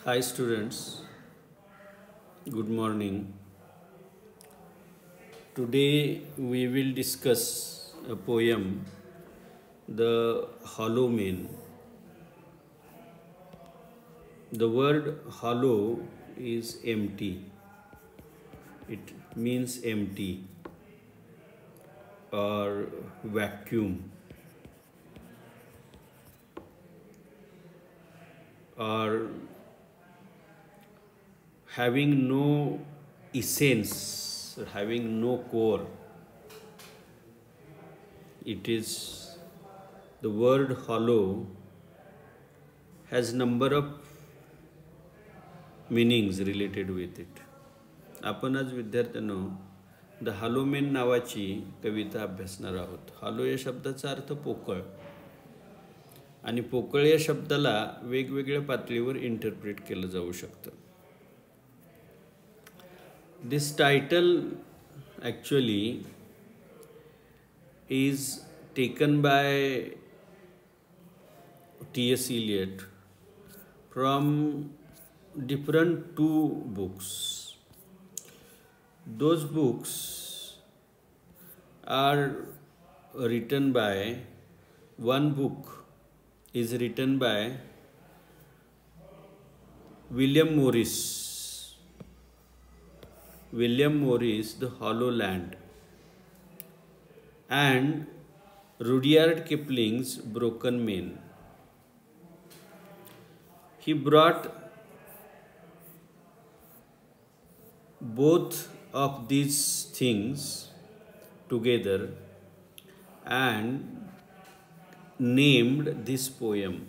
Hi students, good morning. Today we will discuss a poem, The Hollow Man. The word hollow is empty. It means empty or vacuum or having no essence, having no core. It is the word hollow has number of meanings related with it. आपण आज विद्यार्थ्यांनो the हालोमेन नावाची कविता अभ्यासणार आहोत. Hello या शब्दाचा अर्थ पोकळ आणि पोकळ या शब्दाला वेगवेगळ्या पातळीवर इंटरप्रेट केलं जाऊ शकतं. This title actually is taken by T.S. Eliot from different two books. Those books are written by, one book is written by William Morris, The Hollow Land, and Rudyard Kipling's Broken Man. He brought both of these things together and named this poem.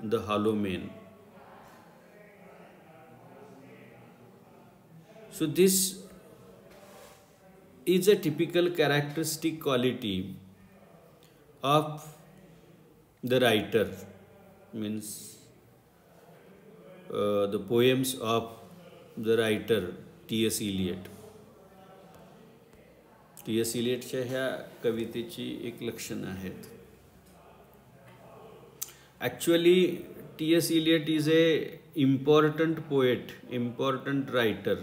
The Hollow Man. So this is a typical characteristic quality of the writer, means the poems of the writer T.S. Eliot. T.S. Eliotच्या ह्या कवितेची एक लक्षणं आहेत. Actually, T.S. Eliot is a important poet, important writer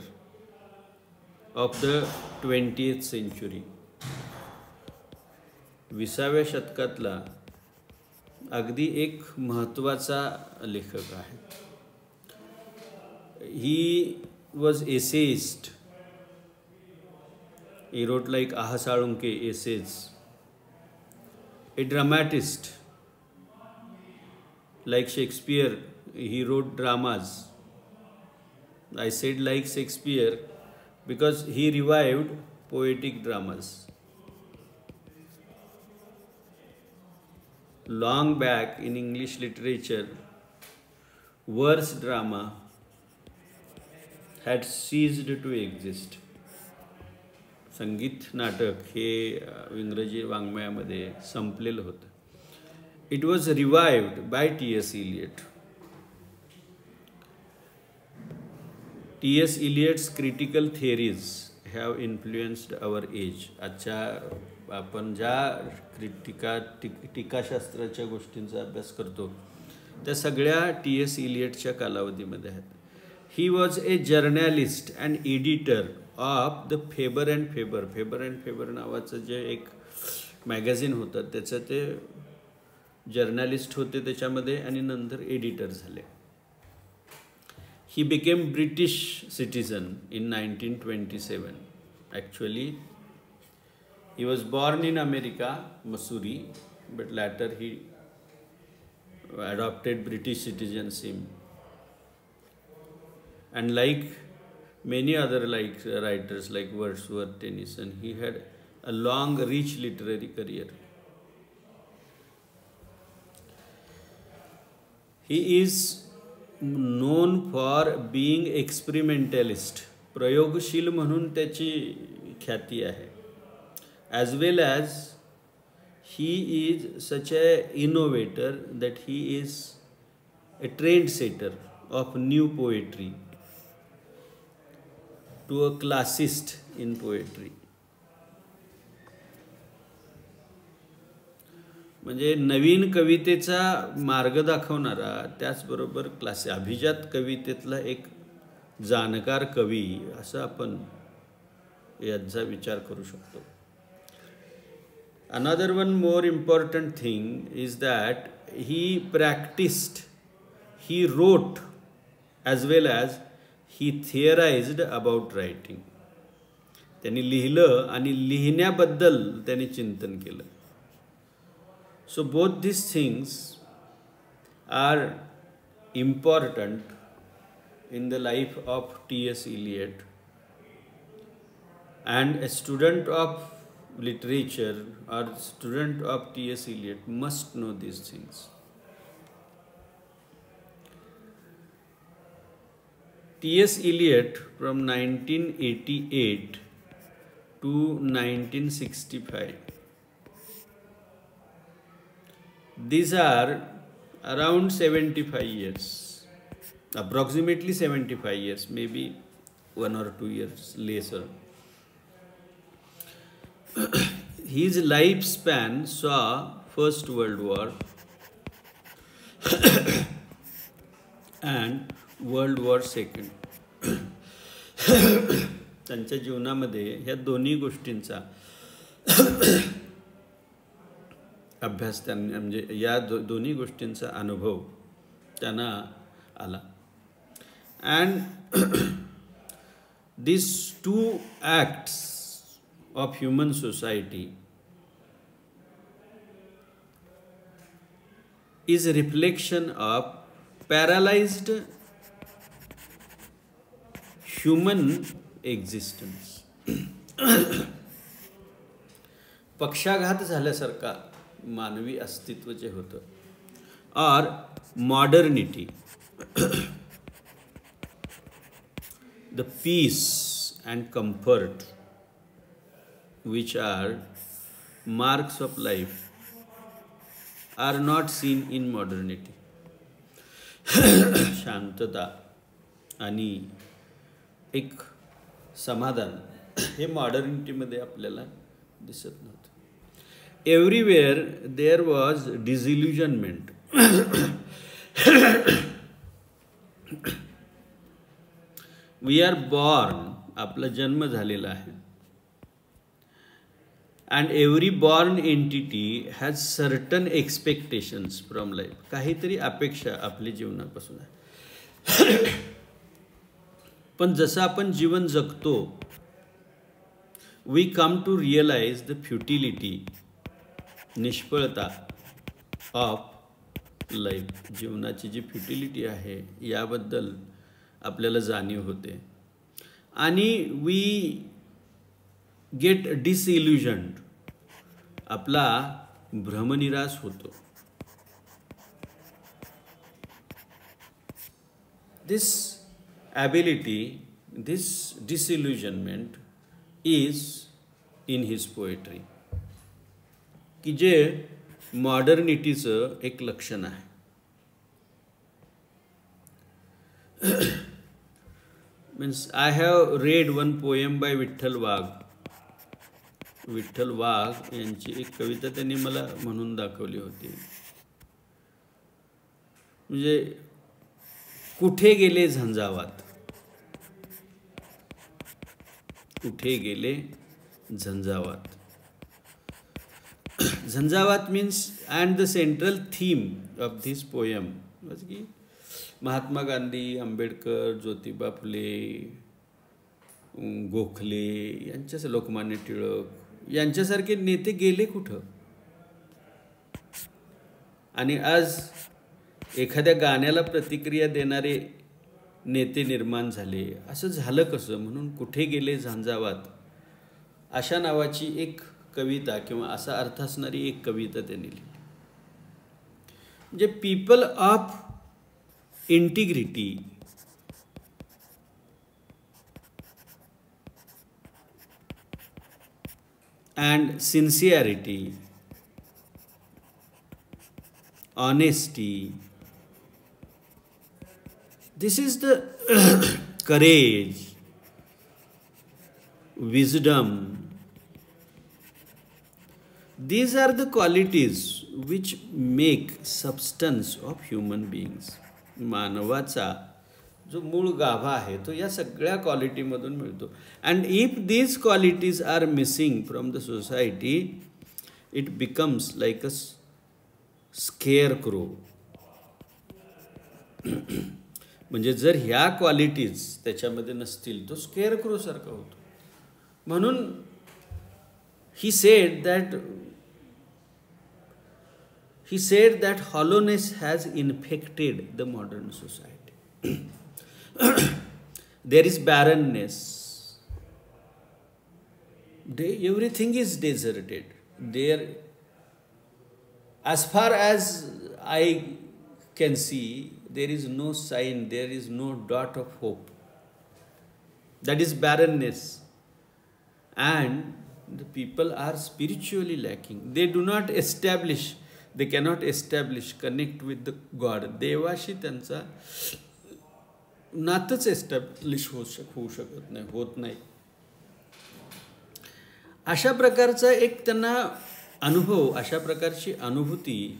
of the 20th century. 20व्या शतकातला अगदी एक महत्त्वाचा लेखक आहे. He was essayist. He wrote like Aha Salunke essays. A dramatist. Like Shakespeare, he wrote dramas. I said like Shakespeare because he revived poetic dramas. Long back in English literature, verse drama had ceased to exist. संगीत नाटक हे इंग्रजी वाङ्मयामध्ये संपलेलं होतं. It was revived by T.S. Eliot. T.S. Eliot's critical theories have influenced our age. आजच्या आपण ज्या टीकाशास्त्राच्या गोष्टींचा अभ्यास करतो त्या सगळ्या T.S. Eliotच्या कालावधीमध्ये आहेत. He was a journalist and editor of the Faber and Faber. Faber and Faber नावाचं जे एक मॅगझिन होतं त्याचं ते जर्नलिस्ट होते त्याच्यामध्ये आणि नंतर एडिटर झाले. He became British citizen in 1927. Actually, he was born in America, Missouri, but later he adopted British citizenship. And like many other writers like Wordsworth, Tennyson, he had a long, rich literary career. He is known for being experimentalist. प्रयोगशील म्हणून त्याची ख्याती आहे. As well as he is such an innovator that he is a trendsetter of new poetry to a classist in poetry. म्हणजे नवीन कवितेचा मार्ग दाखवणारा, त्याचबरोबर अभिजात कवितेतला एक जाणकार कवी असं आपण यांचा विचार करू शकतो. Another one more important thing is that he practiced, he wrote as well as he theorized about writing. त्यांनी लिहिलं आणि लिहिण्याबद्दल त्यांनी चिंतन केलं. So both these things are important in the life of T.S. Eliot, and a student of literature or student of T.S. Eliot must know these things. T.S. Eliot from 1988 to 1965. These are around 75 years, approximately 75 years, maybe 1 or 2 years later. His lifespan saw First World War and World War II. त्यांच्या जीवनामध्ये ह्या दोन्ही गोष्टींचा अभ्यास त्यांनी, म्हणजे या दोन्ही गोष्टींचा अनुभव त्यांना आला. And these two acts of human society is a reflection of paralyzed human existence. पक्षाघात झाल्यासारखा मानवी अस्तित्व जे होतं, or modernity, the peace and comfort which are marks of life are not seen in modernity. शांतता आणि एक समाधान हे मॉडर्निटीमध्ये आपल्याला दिसत नव्हतं. Everywhere there was disillusionment. We are born, आपला जन्म झालेला आहे, and every born entity has certain expectations from life. काहीतरी अपेक्षा आपल्या जीवनापासून आहे. पण जसं आपण जीवन जगतो, we come to realize the futility, निष्फळता ऑफ लाईफ. जीवनाची जी फ्युटिलिटी आहे याबद्दल आपल्याला जाणीव होते आणि वी गेट डिसइल्युजन्ड, आपला भ्रमनिरास होतो. This ability, this disillusionment is in his poetry, की जे मॉडर्निटीचं एक लक्षण आहे. Means I have read one poem by Vitthal Wagh. Vitthal Wagh यांची एक कविता त्यांनी मला म्हणून दाखवली होती. म्हणजे कुठे गेले झंझावात, कुठे गेले झंझावात. झंझावात means, and the central theme of this poem was की महात्मा गांधी, आंबेडकर, ज्योतिबा फुले, गोखले यांच्या, लोकमान्य टिळक यांच्यासारखे नेते गेले कुठं. आणि आज एखाद्या गाण्याला प्रतिक्रिया देणारे नेते निर्माण झाले. असं झालं कसं? म्हणून कुठे गेले झंझावात अशा नावाची एक कविता किंवा असा अर्थ असणारी एक कविता त्यांनी लिहिली. म्हणजे people of integrity, and sincerity, honesty, this is the courage, wisdom. These are the qualities which make substance of human beings. मानवाचा जो मूळ गाभा आहे तो या सगळ्या क्वालिटीमधून मिळतो. And if these qualities are missing from the society, it becomes like a scarecrow. म्हणजे जर ह्या क्वालिटीज त्याच्यामध्ये नसतील तो स्केअर क्रो सारखा होतो. म्हणून he said that hollowness has infected the modern society. There is barrenness. Everything is deserted. There, as far as I can see, there is no sign, there is no dot of hope. That is barrenness. And the people are spiritually lacking. They do not establish, they cannot establish, connect with the God. देवाशी त्यांचा नातच establish होऊ शकत नाही, होत नाही. अशा प्रकारचा एक त्यांना अनुभव, अशा प्रकारची अनुभूती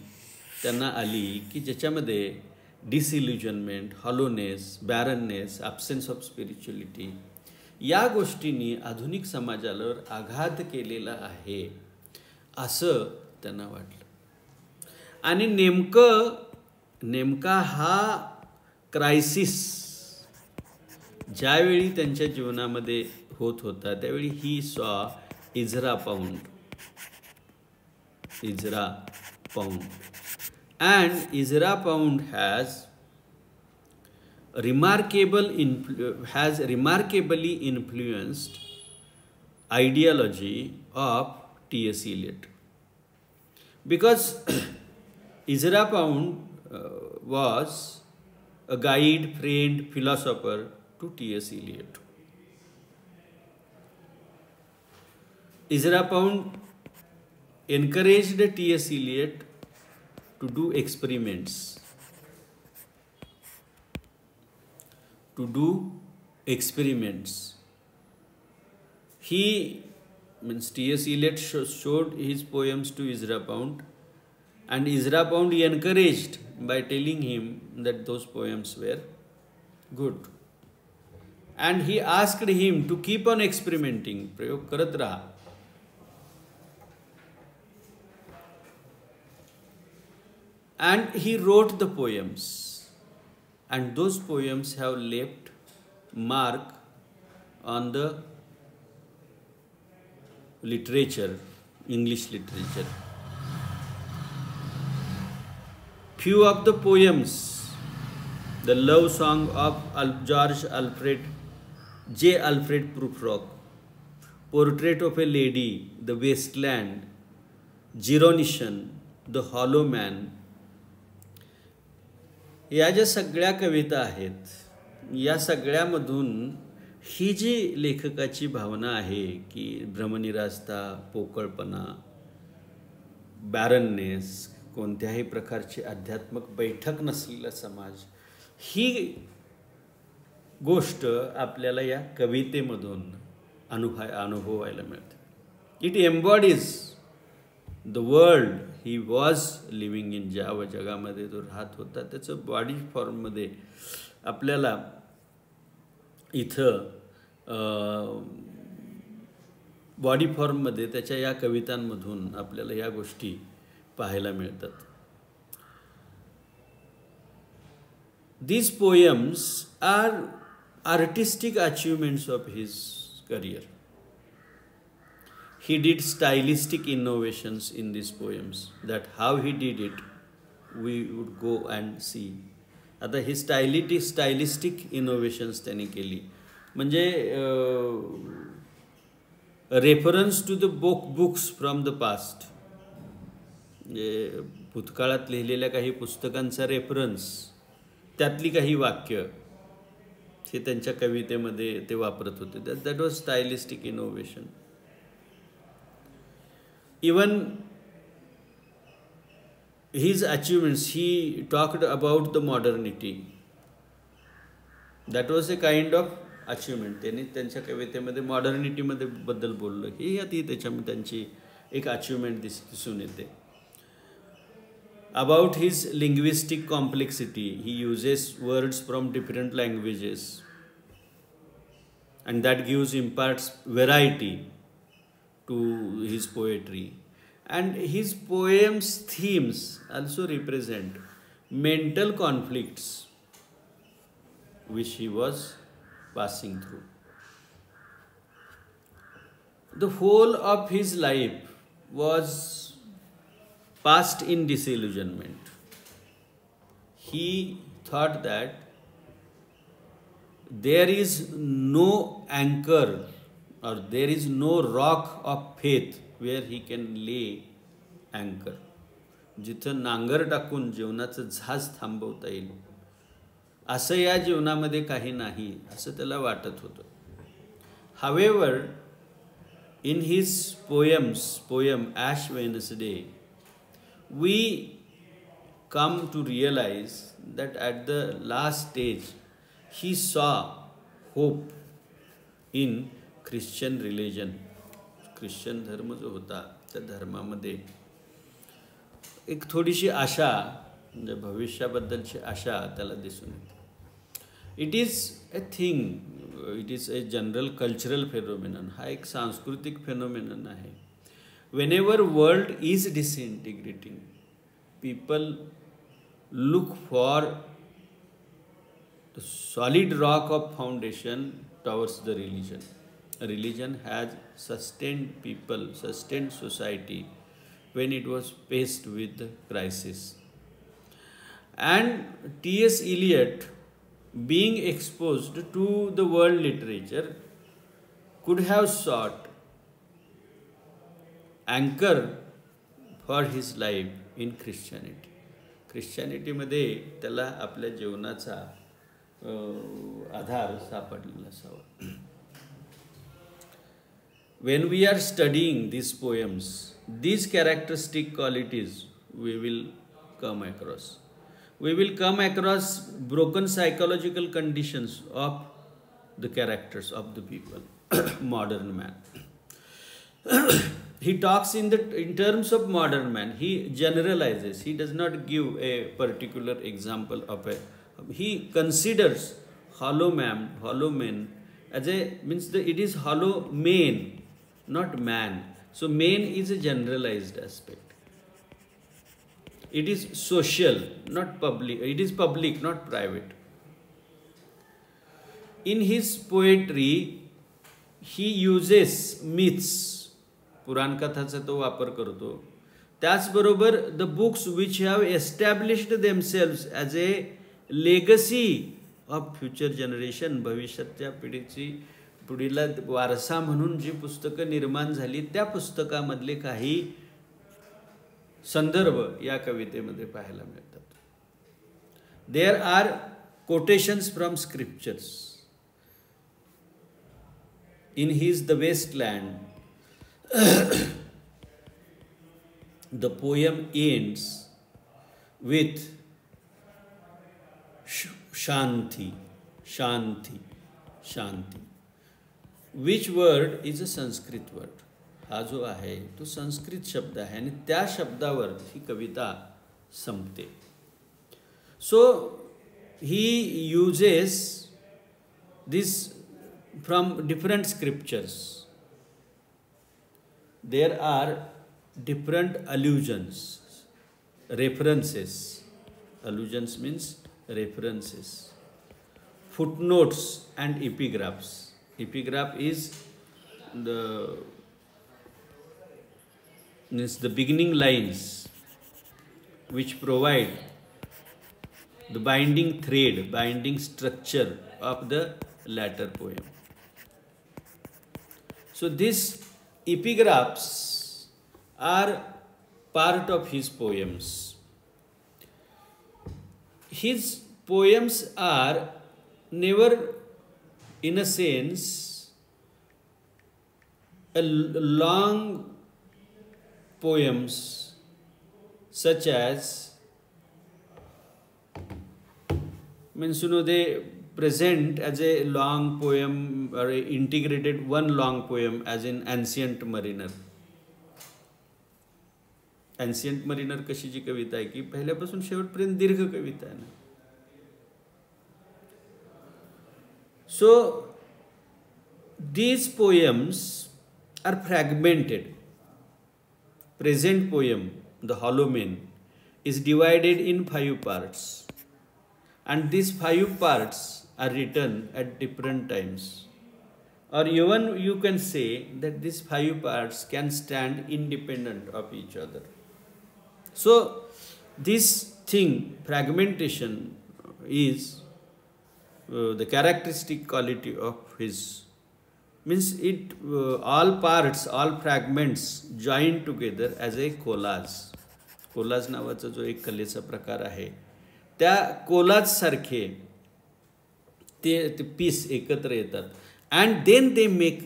त्यांना आली की ज्याच्यामध्ये डिसइल्युजनमेंट, हॉलोनेस, बॅरननेस, ॲब्सेन्स ऑफ स्पिरिच्युअलिटी या गोष्टींनी आधुनिक समाजावर आघात केलेला आहे असं त्यांना वाटलं. आणि नेमका हा क्रायसिस ज्यावेळी त्यांच्या जीवनामध्ये होत होता त्यावेळी he saw Ezra Pound. And Ezra Pound has remarkably influenced ideology of T.S. Eliot, because Ezra Pound was a guide, friend, philosopher to T.S. Eliot. Ezra Pound encouraged T.S. Eliot to do experiments, He means T.S. Eliot showed his poems to Ezra Pound, and Ezra Pound encouraged by telling him that those poems were good, and he asked him to keep on experimenting, प्रयोग करत रहा. And he wrote the poems, and those poems have left mark on the literature, English literature. Few of the poems, the love song of George Alfred Prufrock, Portrait of a Lady, The Wasteland, Geronician, The Hollow Man, या ज्या सगळ्या कविता आहेत या सगळ्यामधून ही जी लेखकाची भावना आहे की भ्रमनिरासता, पोकळपणा, बॅरननेस, कोणत्याही प्रकारची आध्यात्मिक बैठक नसलेला समाज, ही गोष्ट आपल्याला या कवितेमधून अनुभवायला मिळते. It embodies the world he was living in. ज्या जगामध्ये तो राहत होता त्याचं बॉडी फॉर्ममध्ये आपल्याला इथं बॉडी फॉर्ममध्ये त्याच्या या कवितांमधून आपल्याला या गोष्टी पाहायला मिळतात. These poems are artistic achievements of his career. He did stylistic innovations in these poems. That how he did it, we would go and see. आता ही stylistic innovations त्यांनी केली. म्हणजे reference to the books from the past. भूतकाळात लिहिलेल्या काही पुस्तकांचा reference, त्यातली काही वाक्य हे त्यांच्या कवितेमध्ये ते वापरत होते. That was stylistic innovation. Even his achievements, he talked about the modernity. That was a kind of achievement. त्यांनी त्यांच्या कवितेमध्ये मॉडर्निटीमध्ये बद्दल बोललं. ही त्याच्यामध्ये त्यांची एक अचिव्हमेंट दिसून येते. About his linguistic complexity, he uses words from different languages, and that imparts variety to his poetry. And his poems themes also represent mental conflicts which he was passing through. The whole of his life was passed in disillusionment. He thought that there is no anchor or there is no rock of faith where he can lay anchor. जिथं नांगर टाकून जीवनाचं झाज थांबवता येईल असं या जीवनामध्ये काही नाही असं त्याला वाटत होतं. However, in his poem Ash Wednesday, we come to realize that at the last stage he saw hope in Christian religion. Christian धर्म जो होता त्या धर्मामध्ये एक थोडीशी आशा, म्हणजे भविष्याबद्दलची आशा त्याला दिसून येते. It is a thing, it is a general cultural phenomenon. हा एक सांस्कृतिक फेनोमेनन आहे. Whenever world is disintegrating, people look for the solid rock of foundation towards the religion. Religion has sustained people, sustained society when it was faced with the crisis. And T.S. Eliot, being exposed to the world literature, could have sought anchor for his life in Christianity. ख्रिश्चॅनिटीमध्ये त्याला आपल्या जीवनाचा आधार सापडलेला असावा. When we are studying these poems, these characteristic qualities we will come across. We will come across broken psychological conditions of the characters of the people, modern man. He talks in terms of modern man. He generalizes. He does not give a particular example of a. He considers hollow men as a means it is hollow man, not man. So man is a generalized aspect. It is social, not public. It is public, not private. In his poetry, he uses myths. पुराण कथाचा तो वापर करतो. त्याचबरोबर the books which have established themselves as a legacy of future generation, भविष्याच्या पिढीला वारसा म्हणून जी पुस्तकं निर्माण झाली त्या पुस्तकामधले काही संदर्भ या कवितेमध्ये पाहायला मिळतात. There are quotations from scriptures. In his The Wasteland, the poem ends with shanti, shanti, shanti. Which word is a Sanskrit word? हा जो आहे तो संस्कृत शब्द आहे आणि त्या शब्दावर ही कविता संपते. So he uses this from different scriptures. There are different allusions, references. Allusions means references. Footnotes and epigraphs. Epigraph is the beginning lines which provide the binding thread, binding structure of the latter poem. So these epigraphs are part of his poems. His poems are never, in a sense, a long poems such as, means they present as a long poem or integrated one long poem as in Ancient Mariner. Ancient Mariner कशी जी कविता आहे की पहिल्यापासून शेवटपर्यंत दीर्घ कविता आहे ना. So these poems are fragmented. Present poem, The Hollow Man, is divided in 5 parts, and these 5 parts are written at different times, or even you can say that these 5 parts can stand independent of each other. So this thing, fragmentation, is the characteristic quality of his, means it all parts, all fragments joined together as a collage. Collage नावाचा जो एक कलेचा प्रकार आहे त्या collage सारखे ते piece एकत्र येतात and then they make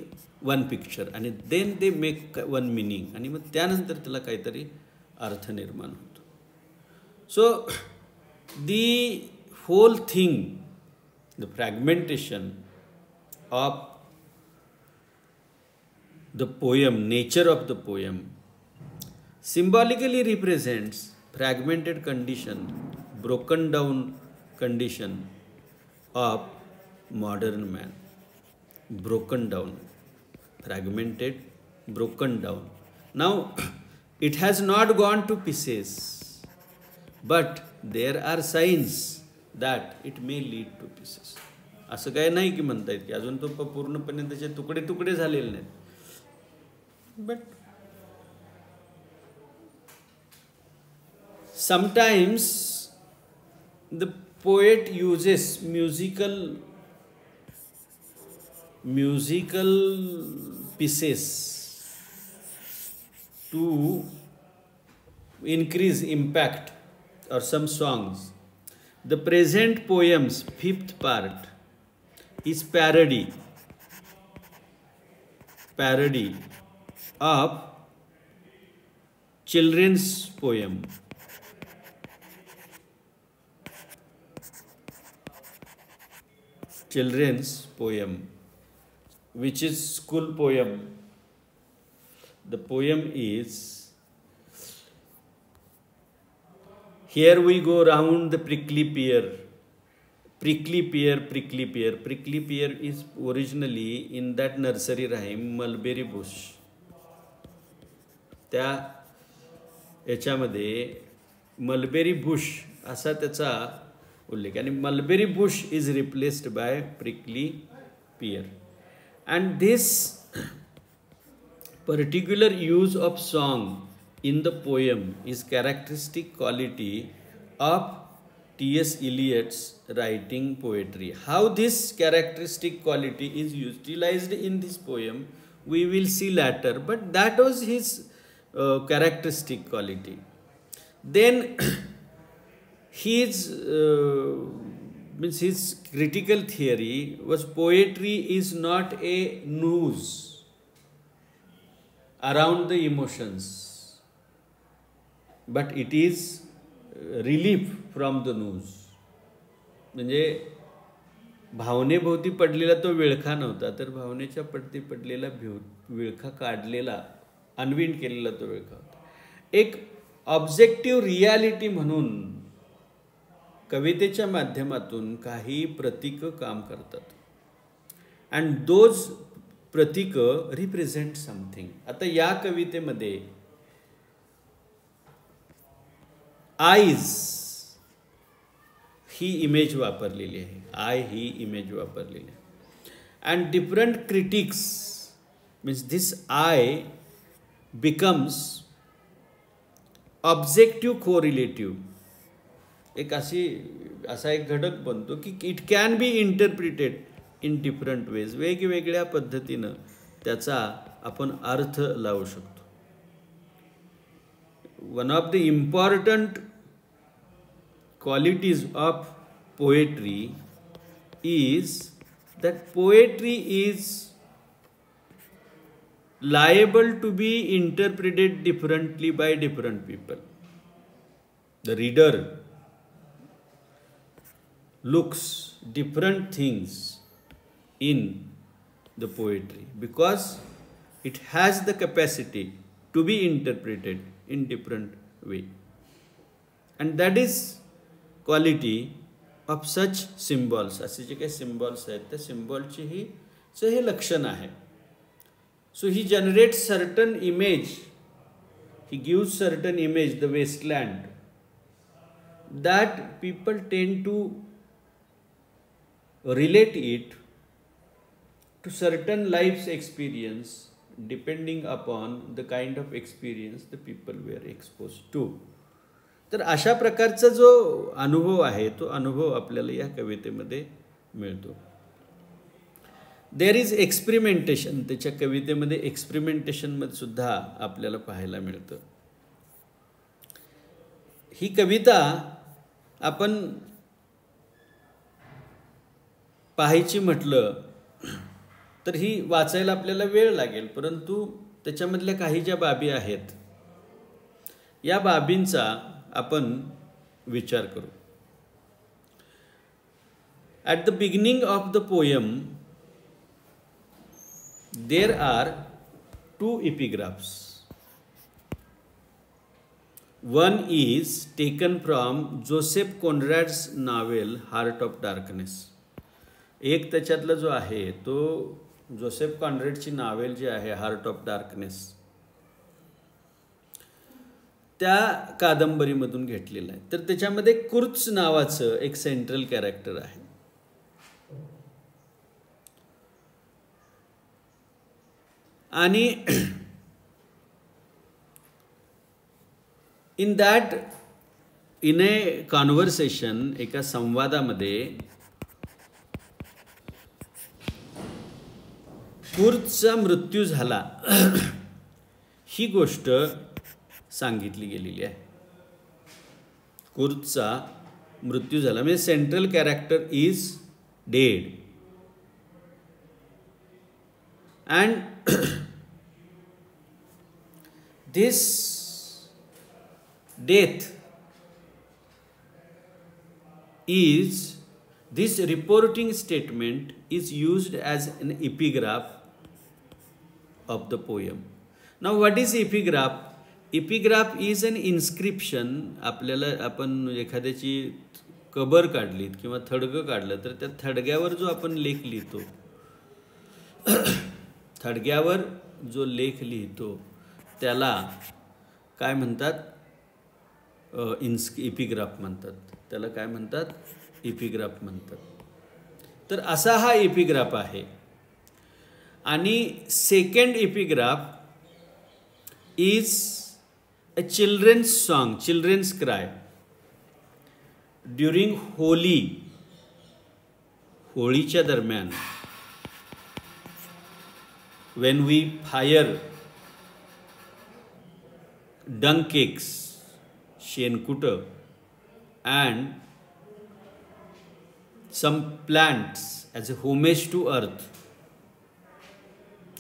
one picture आणि then they make one meaning आणि मग त्यानंतर त्याला काहीतरी अर्थ निर्माण होतो. So the whole thing, the fragmentation of the poem, nature of the poem, symbolically represents fragmented condition, broken down condition of modern man. Broken down, fragmented, broken down. Now, it has not gone to pieces, but there are signs that it may lead to pieces. असं काय नाही की म्हणता येत की अजून तो पूर्णपणे त्याचे तुकडे तुकडे झालेले नाहीत. But sometimes the poet uses musical pieces to increase impact, or some songs. The present poem's 5th part is parody of children's poem. Children's poem, which is school poem. The poem is, here we go round the prickly pear. Prickly pear, prickly pear. Prickly pear is originally in that nursery rhyme mulberry bush. त्या याच्यामध्ये mulberry Bush असा त्याचा उल्लेख आणि mulberry Bush is replaced by prickly pier. And this particular use of song in the poem is characteristic quality of T.S. Eliot's writing poetry. How this characteristic quality is utilized in this poem we will see later, but that was his characteristic quality. Then his his critical theory was poetry is not a noose around the emotions, but it is relief from the noose. म्हणजे भावनेभोवती पडलेला तो विळखा नव्हता, तर भावनेच्या पडती पडलेला विळखा काढलेला, अनविंड केलेला तो विळखा होता. एक ऑब्जेक्टिव्ह रियालिटी म्हणून कवितेच्या माध्यमातून काही प्रतीक काम करतात अँड दोज प्रतीक रिप्रेझेंट समथिंग. आता या कवितेमध्ये आईज ही इमेज वापरलेली आहे. आय ही इमेज वापरलेली आहे. And different critics means this I becomes objective कोरिलेटिव्ह. एक असा एक घटक बनतो की it can be interpreted in different ways. वेगवेगळ्या पद्धतीनं त्याचा आपण अर्थ लावू शकतो. One of the important qualities of poetry is that poetry is liable to be interpreted differently by different people. The reader looks different things in the poetry because it has the capacity to be interpreted in different way. And that is quality of such symbols. असे जे काही symbols आहेत त्या symbolची हे लक्षण आहे. So he generates certain image, he gives certain image, the wasteland, that people tend to relate it to certain life's experience depending upon the kind of experience the people were exposed to. तर अशा प्रकारचा जो अनुभव आहे तो अनुभव आपल्याला या कवितेमध्ये मिळतो. देयर इज एक्सपेरिमेंटेशन, त्याच्या कवितेमध्ये एक्सपेरिमेंटेशनमध्ये सुद्धा आपल्याला पाहायला मिळतं. ही कविता आपण पाहायची म्हटलं तर ही वाचायला आपल्याला वेळ लागेल, परंतु त्याच्यामधल्या काही ज्या बाबी आहेत या बाबींचा आपण विचार करू. At the beginning of the poem there are two epigraphs. One is taken from Joseph Conrad's novel Heart of Darkness. एक त्याच्यातला जो आहे तो जोसेफ कॉन्रॅडची नावेल जी आहे हार्ट ऑफ डार्कनेस त्या कादंबरीमधून घेतलेला आहे. तर त्याच्यामध्ये कुर्च नावाचं एक सेंट्रल कॅरेक्टर आहे. आणि इन ए कॉन्व्हर्सेशन, एका संवादामध्ये कुर्चचा मृत्यू झाला ही गोष्ट सांगितली गेलेली आहे. कुर्चचा मृत्यू झाला म्हणजे central character is dead and this death is, this reporting statement is used as an epigraph of the poem. Now what is epigraph? Epigraph is an inscription. आपल्याला आपण एखाद्याची कबर काढलीत किंवा थडगं काढलं तर त्या थडग्यावर जो आपण लेख लिहितो, थडग्यावर जो लेख लिहितो त्याला काय म्हणतात? एपिग्राफ म्हणतात. त्याला काय म्हणतात? एपिग्राफ म्हणतात. तर असा हा एपिग्राफ आहे. आणि second epigraph is a children's song, children's cry during Holi, होळीच्या दरम्यान, when we fire dung cakes, शेणकुटं, and some plants as a homage to earth,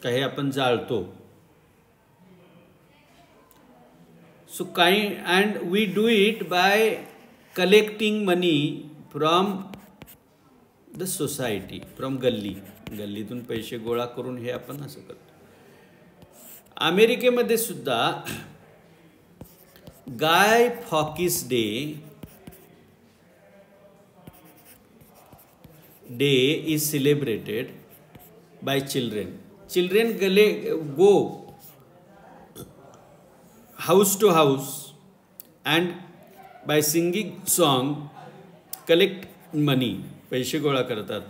काही आपण जाळतो. So and we do it by collecting money from the society, from गल्लीतून पैसे गोळा करून हे आपण असं करतो. अमेरिकेमध्ये सुद्धा Guy Fawkes day is celebrated by children. Children go house to house and by singing song collect money, पैसे गोळा करतात.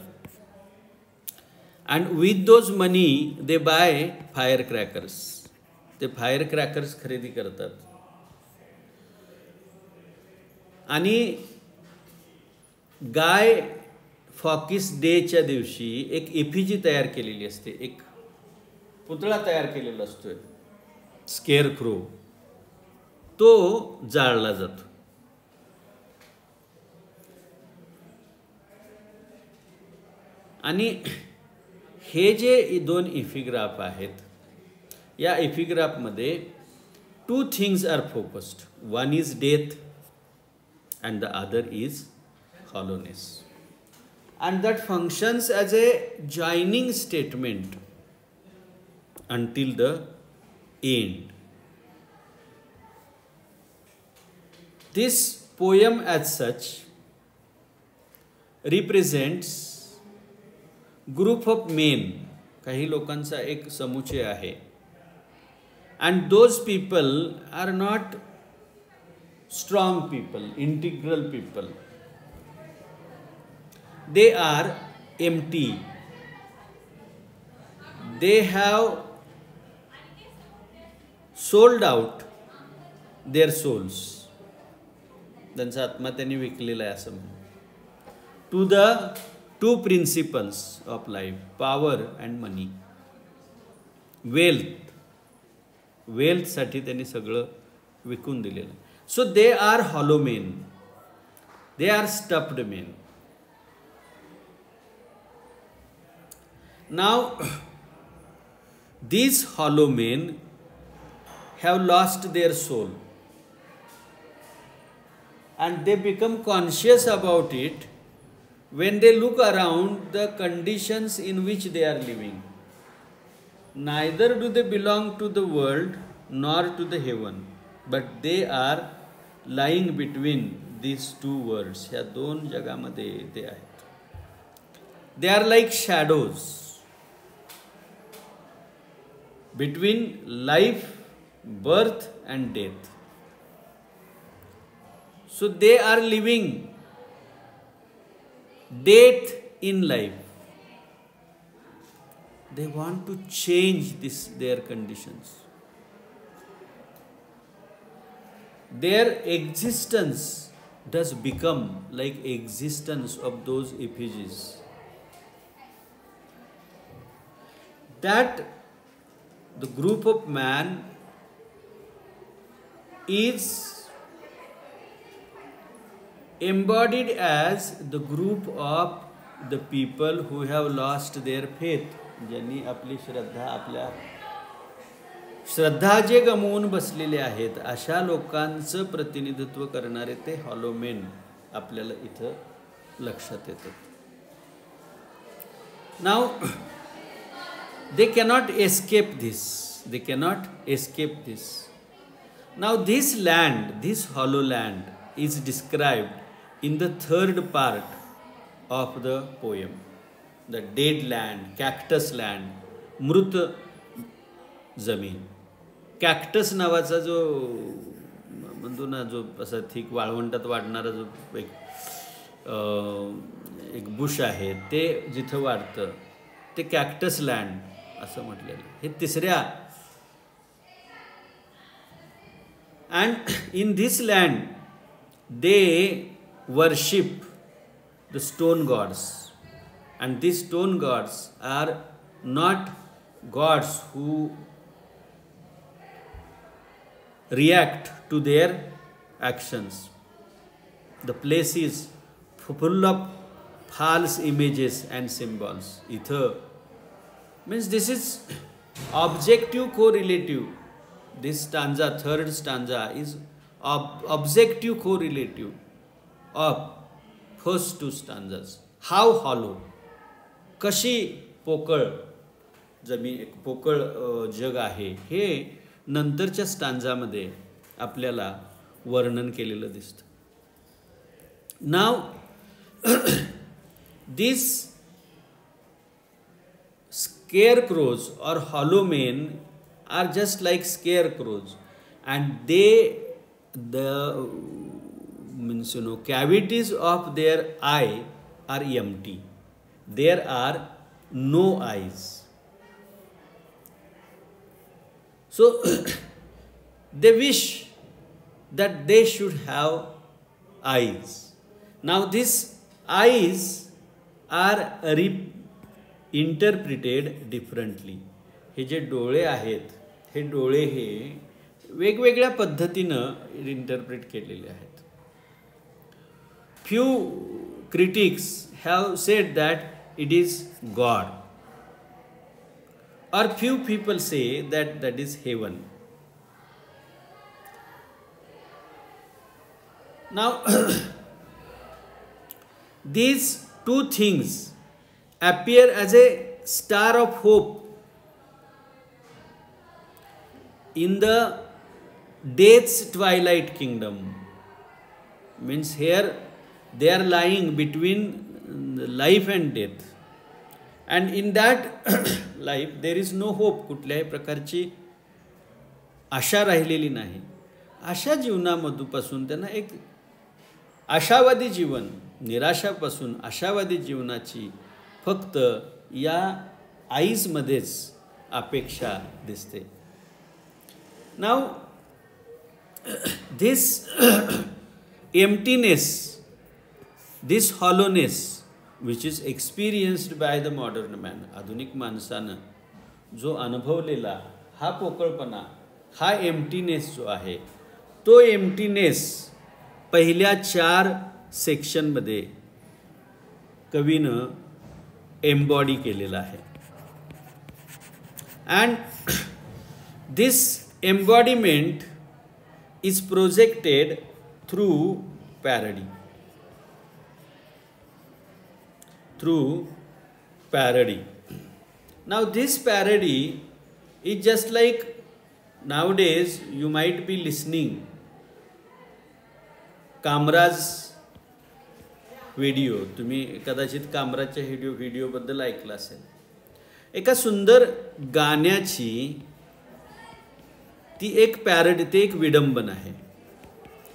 and with those money they buy firecrackers. ते firecrackers खरेदी करतात. आणि गाय फॉकिस डेच्या दिवशी एक एफिजी तयार केलेली असते, एक पुतळा तयार केलेला असतोय, स्केअर क्रो, तो जाळला जातो. आणि हे जे दोन एपिग्राफ आहेत, या एपिग्राफमध्ये two things are focused. One is death and the other is hollowness, and that functions as a joining statement until the end. This poem as such represents group of men, काही लोकांचा एक समुच्चय आहे, and those people are not strong people, integral people. They are empty. They have sold out their souls. त्यांचा आत्मा त्यांनी विकलेला आहे असं म्हणून. To the two principles of life, power and money. Wealth साठी त्यांनी सगळं विकून दिलेलं. So they are hollow men. They are stuffed men. Now, these hollow men have lost their soul, and they become conscious about it when they look around the conditions in which they are living. Neither do they belong to the world nor to the heaven, but they are lying between these two worlds. ह्या दोन जगामध्ये ते आहेत. They are like shadows between life, birth and death. So they are living death in life. They want to change their conditions. Their existence does become like existence of those effigies. That the group of man is embodied as the group of the people who have lost their faith. ज्यांनी आपली श्रद्धा जे गमावून बसलेले आहेत अशा लोकांचं प्रतिनिधित्व करणारे ते हॉलो मेन आपल्याला इथं लक्षात येतात. Now they cannot escape this. They cannot escape this. Now this land, this hollow land is described in the third part of the poem. The dead land, cactus land, मृत जमीन. Cactus नावाचा जो म्हणतो ना, जो असा थिक वाळवंटात वाढणारा जो एक बुश आहे ते जिथं वाढतं ते कॅक्टस लँड असं म्हटलेलं. हे तिसऱ्या. And in this land they worship the stone gods, and these stone gods are not gods who react to their actions. The place is full of false images and symbols. Ither means this is objective correlative. This stanza, third stanza, is objective correlative of first two stanzas. How hollow, कशी पोकळ जमीन, पोकळ जग आहे हे नंतरच्या स्टांजामध्ये आपल्याला वर्णन केलेलं दिसतं. Now this scarecrows or hollow men are just like scarecrows, and the means cavities of their eye are empty. There are no eyes. So they wish that they should have eyes. Now these eyes are interpreted differently. हे जे डोळे आहेत हे डोळे हे वेगवेगळ्या पद्धतीनं interpret केलेले आहेत. Few critics have said that it is God, or few people say that is heaven. Now these two things appear as a star of hope in the death's twilight kingdom. means here they are lying between life and death, and in that life there is no hope. कुठल्याही प्रकारची आशा राहिलेली नाही. अशा जीवनामधून त्यांना एक आशावादी जीवन, निराशापासून आशावादी जीवनाची फक्त या आईजमध्येच अपेक्षा दिसते. नाव this emptiness, this hollowness which is experienced by the modern man, आधुनिक माणसानं जो अनुभवलेला हा पोकळपणा, हा एम्प्टीनेस जो आहे, तो एम्प्टीनेस पहिल्या 4 सेक्शनमध्ये कवीनं एम्बॉडी केलेला आहे. And this embodiment is projected through parody. Now this parody is just like nowadays you might be listening Kamraj video. तुम्ही कदाचित कामराजच्या व्हिडिओबद्दल ऐकलं असेल. एका सुंदर गाण्याची ती एक पॅरडी, ते एक विडंबन आहे.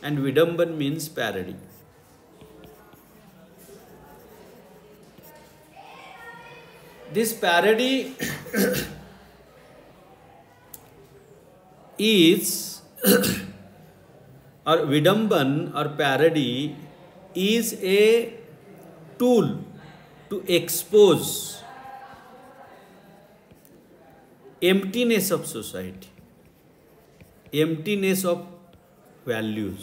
अँड विडंबन means parody. This parody is or vidamban or parody is a tool to expose emptiness of society, emptiness of values.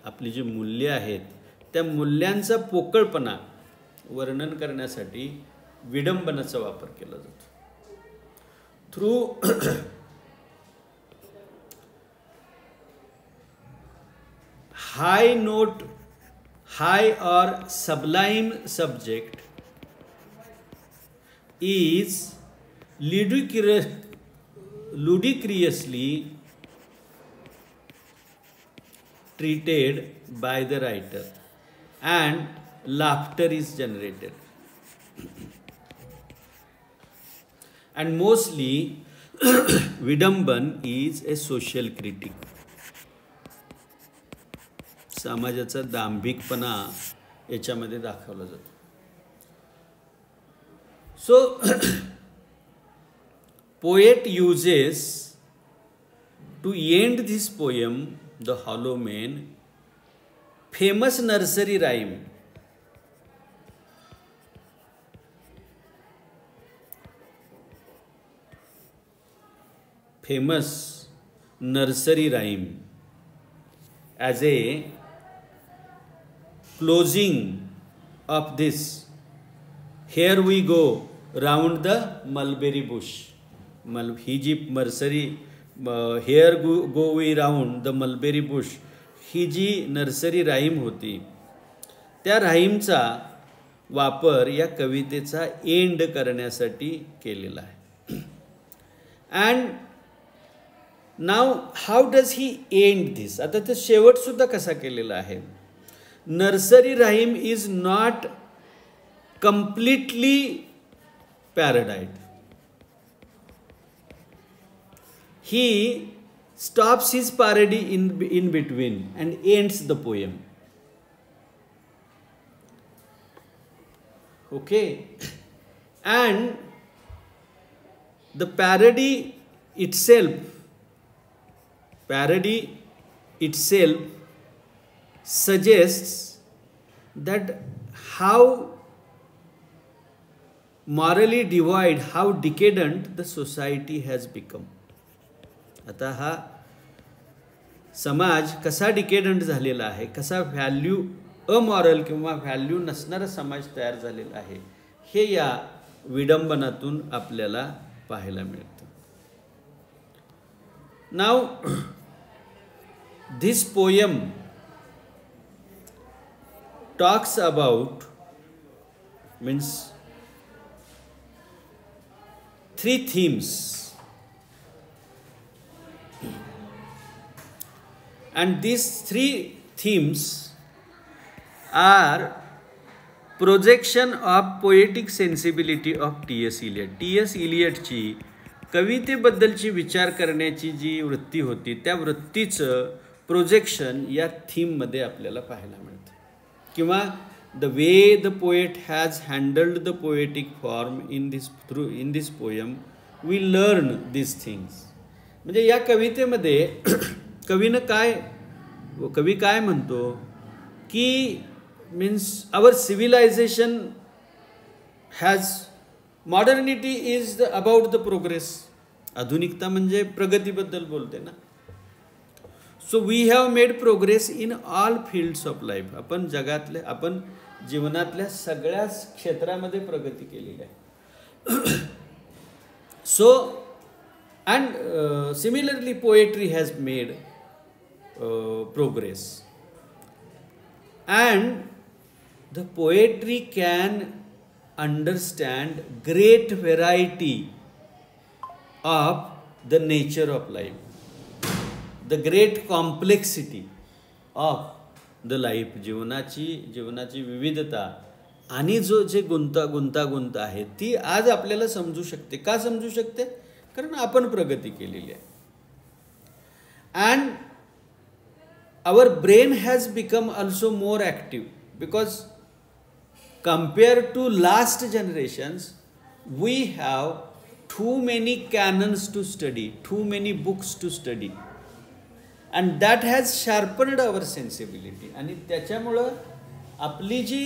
आपली जी मूल्य आहेत त्या मूल्यांचा पोकळपणा वर्णन करण्यासाठी विडंबनाचा वापर केला जातो. Through high note, high or sublime subject is ludicrously treated by the writer and laughter is generated. And mostly Vidamban is a social critic. समाजाचा दांभिकपणा याच्यामध्ये दाखवला जातो. So poet uses to end this poem, The Hollow Man, famous nursery rhyme. Famous nursery rhyme as a closing of this. Here we go round the mulberry bush. ही जी nursery, here go we round the mulberry bush, ही जी nursery rhyme होती त्या राईमचा वापर या कवितेचा end करण्यासाठी केलेला आहे. And now how does he end this? आता ते शेवट सुद्धा कसा केलेला आहे. Nursery rhyme is not completely parodied. He stops his parody in between and ends the poem. Okay, and the parody itself suggests that how morally devoid, how decadent the society has become. आता हा समाज कसा डिकेडंट झालेला आहे, कसा value अमॉरल किंवा value नसणारा समाज तयार झालेला आहे, हे या विडंबनातून आपल्याला पाहायला मिळतं. Now this poem talks about, means 3 themes, and these 3 themes are projection of poetic sensibility of T S. Eliot. T S. इलियटची कवितेबद्दलची विचार करण्याची जी वृत्ती होती त्या वृत्तीचं प्रोजेक्शन या थीममध्ये आपल्याला पाहायला मिळतं. किंवा the way the poet has handled the poetic form in this poem we learn this things. म्हणजे या कवितेमध्ये कवी काय म्हणतो की means our civilisation has modernity is about the progress. आधुनिकता म्हणजे प्रगतीबद्दल बोलते ना. So we have made progress in all fields of life. आपण जीवनातल्या सगळ्याच क्षेत्रामध्ये प्रगती केलेली आहे. So and similarly poetry has made progress, and the poetry can understand great variety of the nature of life, the great complexity of the life. जीवनाची विविधता आणि जे गुंतागुंत आहे ती आज आपल्याला समजू शकते. का समजू शकते? कारण आपण प्रगती केलेली आहे. and our brain has become also more active, because compared to last generations we have too many canons to study, too many books to study, and that has sharpened our sensibility. आणि त्याच्यामुळं आपली जी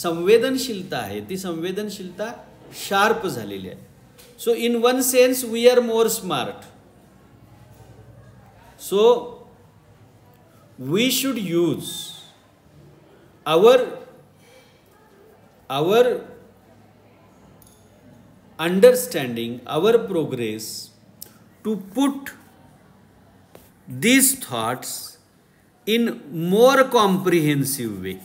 संवेदनशीलता आहे ती संवेदनशीलता sharp झालेली आहे. So in one sense we are more smart. So we should use our understanding, our progress to put these thoughts in more comprehensive way,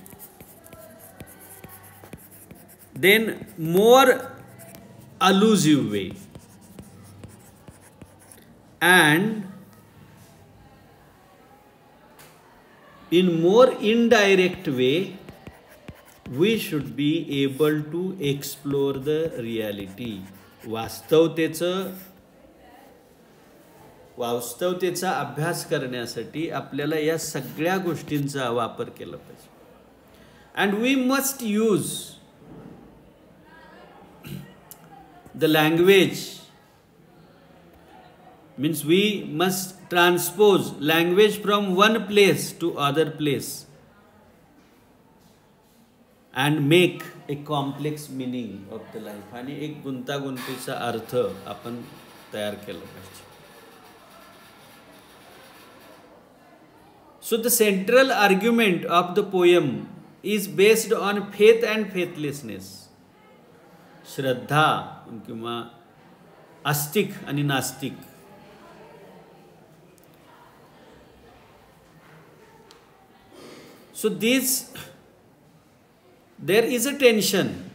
then more allusive way, and in more indirect way we should be able to explore the reality. वास्तवतेचा अभ्यास करण्यासाठी आपल्याला या सगळ्या गोष्टींचा वापर केला पाहिजे. and we must use the language, means we must transpose language from one place to other place and make a complex meaning of the life. आणि एक गुंतागुंतीचा अर्थ आपण तयार केला पाहिजे. So the central argument of the poem is based on faith and faithlessness. श्रद्धा किंवा आस्तिक आणि नास्तिक. So there is a tension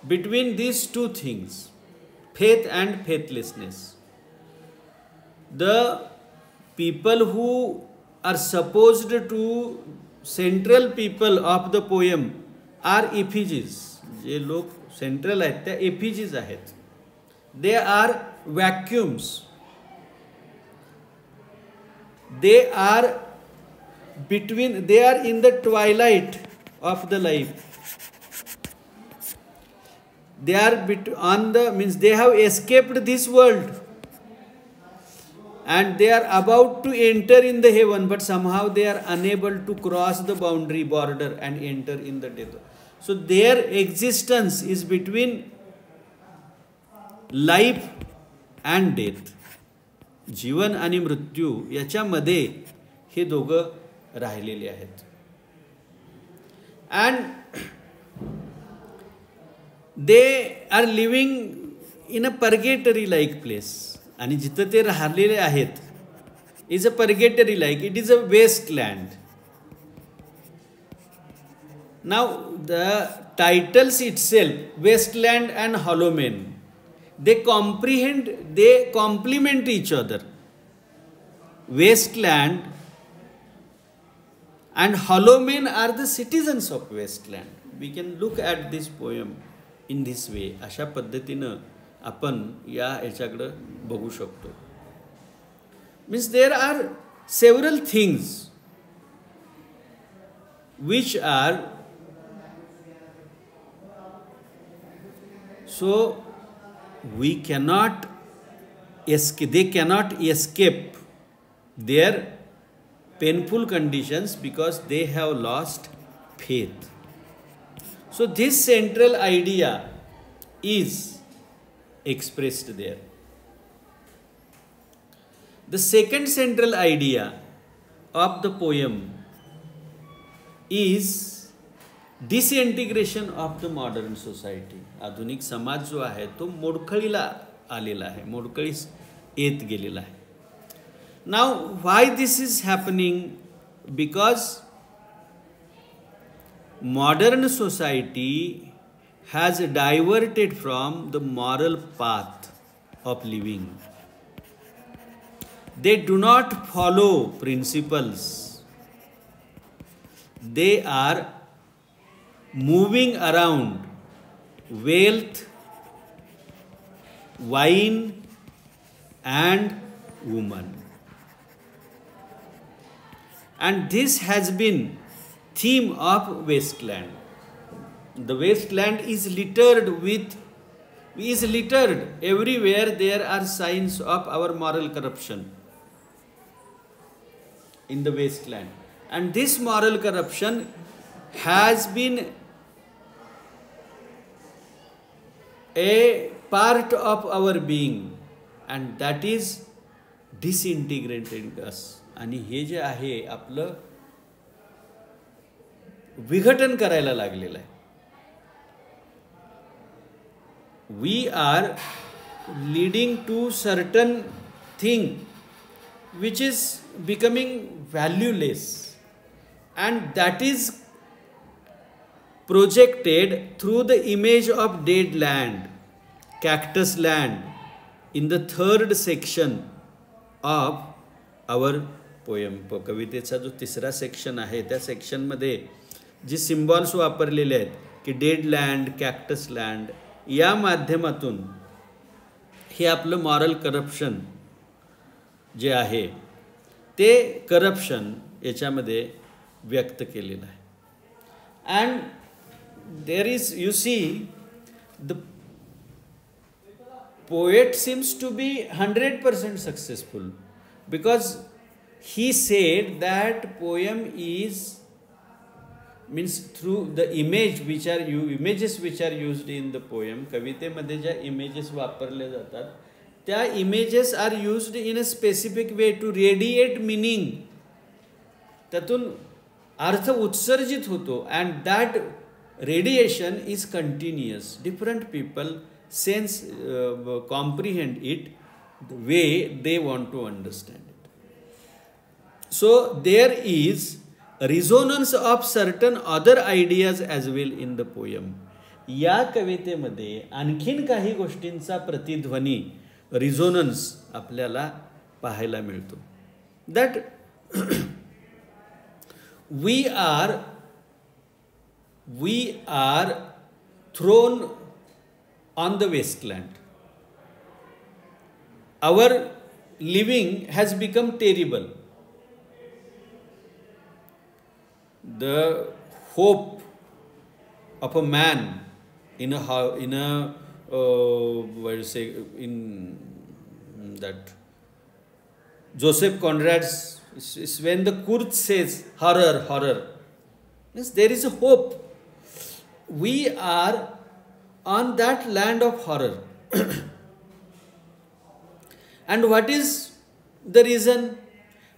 between these two things, faith and faithlessness. The people who are supposed to central people of the poem are effigies. जे लोक central आहेत त्या effigies आहेत. They are vacuums. They are in the twilight of the life. They are they have escaped this world and they are about to enter in the heaven, but somehow they are unable to cross the border and enter in the death. So their existence is between life and death. जीवन आणि मृत्यू याच्यामध्ये हे दोघं राहिलेले आहेत. and they are living in a purgatory like place. आणि जिथं ते राहिलेले आहेत is a purgatory like, it is a wasteland. Now the titles itself, wasteland and hollow men, they complement each other. Wasteland and hollow men are the citizens of wasteland. We can look at this poem in this way. अशा पद्धतीनं आपण या याच्याकडं बघू शकतो. Means there are several things which are so we cannot escape, they cannot escape their painful conditions because they have lost faith. So this central idea is expressed there. The second central idea of the poem is disintegration of the modern society. आधुनिक समाज जो आहे तो मोडकळीला आलेला आहे, मोडकळीस येत गेलेला आहे. Now why this is happening? Because modern society has diverted from the moral path of living. They do not follow principles. They are moving around wealth, wine, and woman. And this has been theme of wasteland. The wasteland is littered everywhere. There are signs of our moral corruption in the wasteland, and this moral corruption has been a part of our being, and that is disintegrating us. आणि हे जे आहे आपलं विघटन करायला लागलेलं आहे. We are leading to certain thing which is becoming valueless, and that is projected through the image of dead land, cactus land, in the third section of our poem. कवितेचा जो तिसरा सेक्शन आहे त्या सेक्शन मध्ये जी symbols वापरलेले आहेत की dead land, cactus land, या माध्यमातून हे आपलं मॉरल करप्शन जे आहे ते करप्शन याच्यामध्ये व्यक्त केलेलं आहे. And there is, you see, the poet seems to be 100% successful, because he said that poem is, means through the images which are used in the poem, कवितेमध्ये ज्या images वापरले जातात त्या images are used in a specific way to radiate meaning. त्यातून अर्थ उत्सर्जित होतो, and that radiation is continuous. Different people comprehend it the way they want to understand it. So there is resonance of certain other ideas as well in the poem. या कवितेमध्ये आणखीन काही गोष्टींचा प्रतिध्वनी, resonance आपल्याला पाहायला मिळतो. That we are thrown on the wasteland. Our living has become terrible. The hope of a man in that Joseph Conrad's is when the Kurz says horror, means there is a hope. We are on that land of horror. And what is the reason?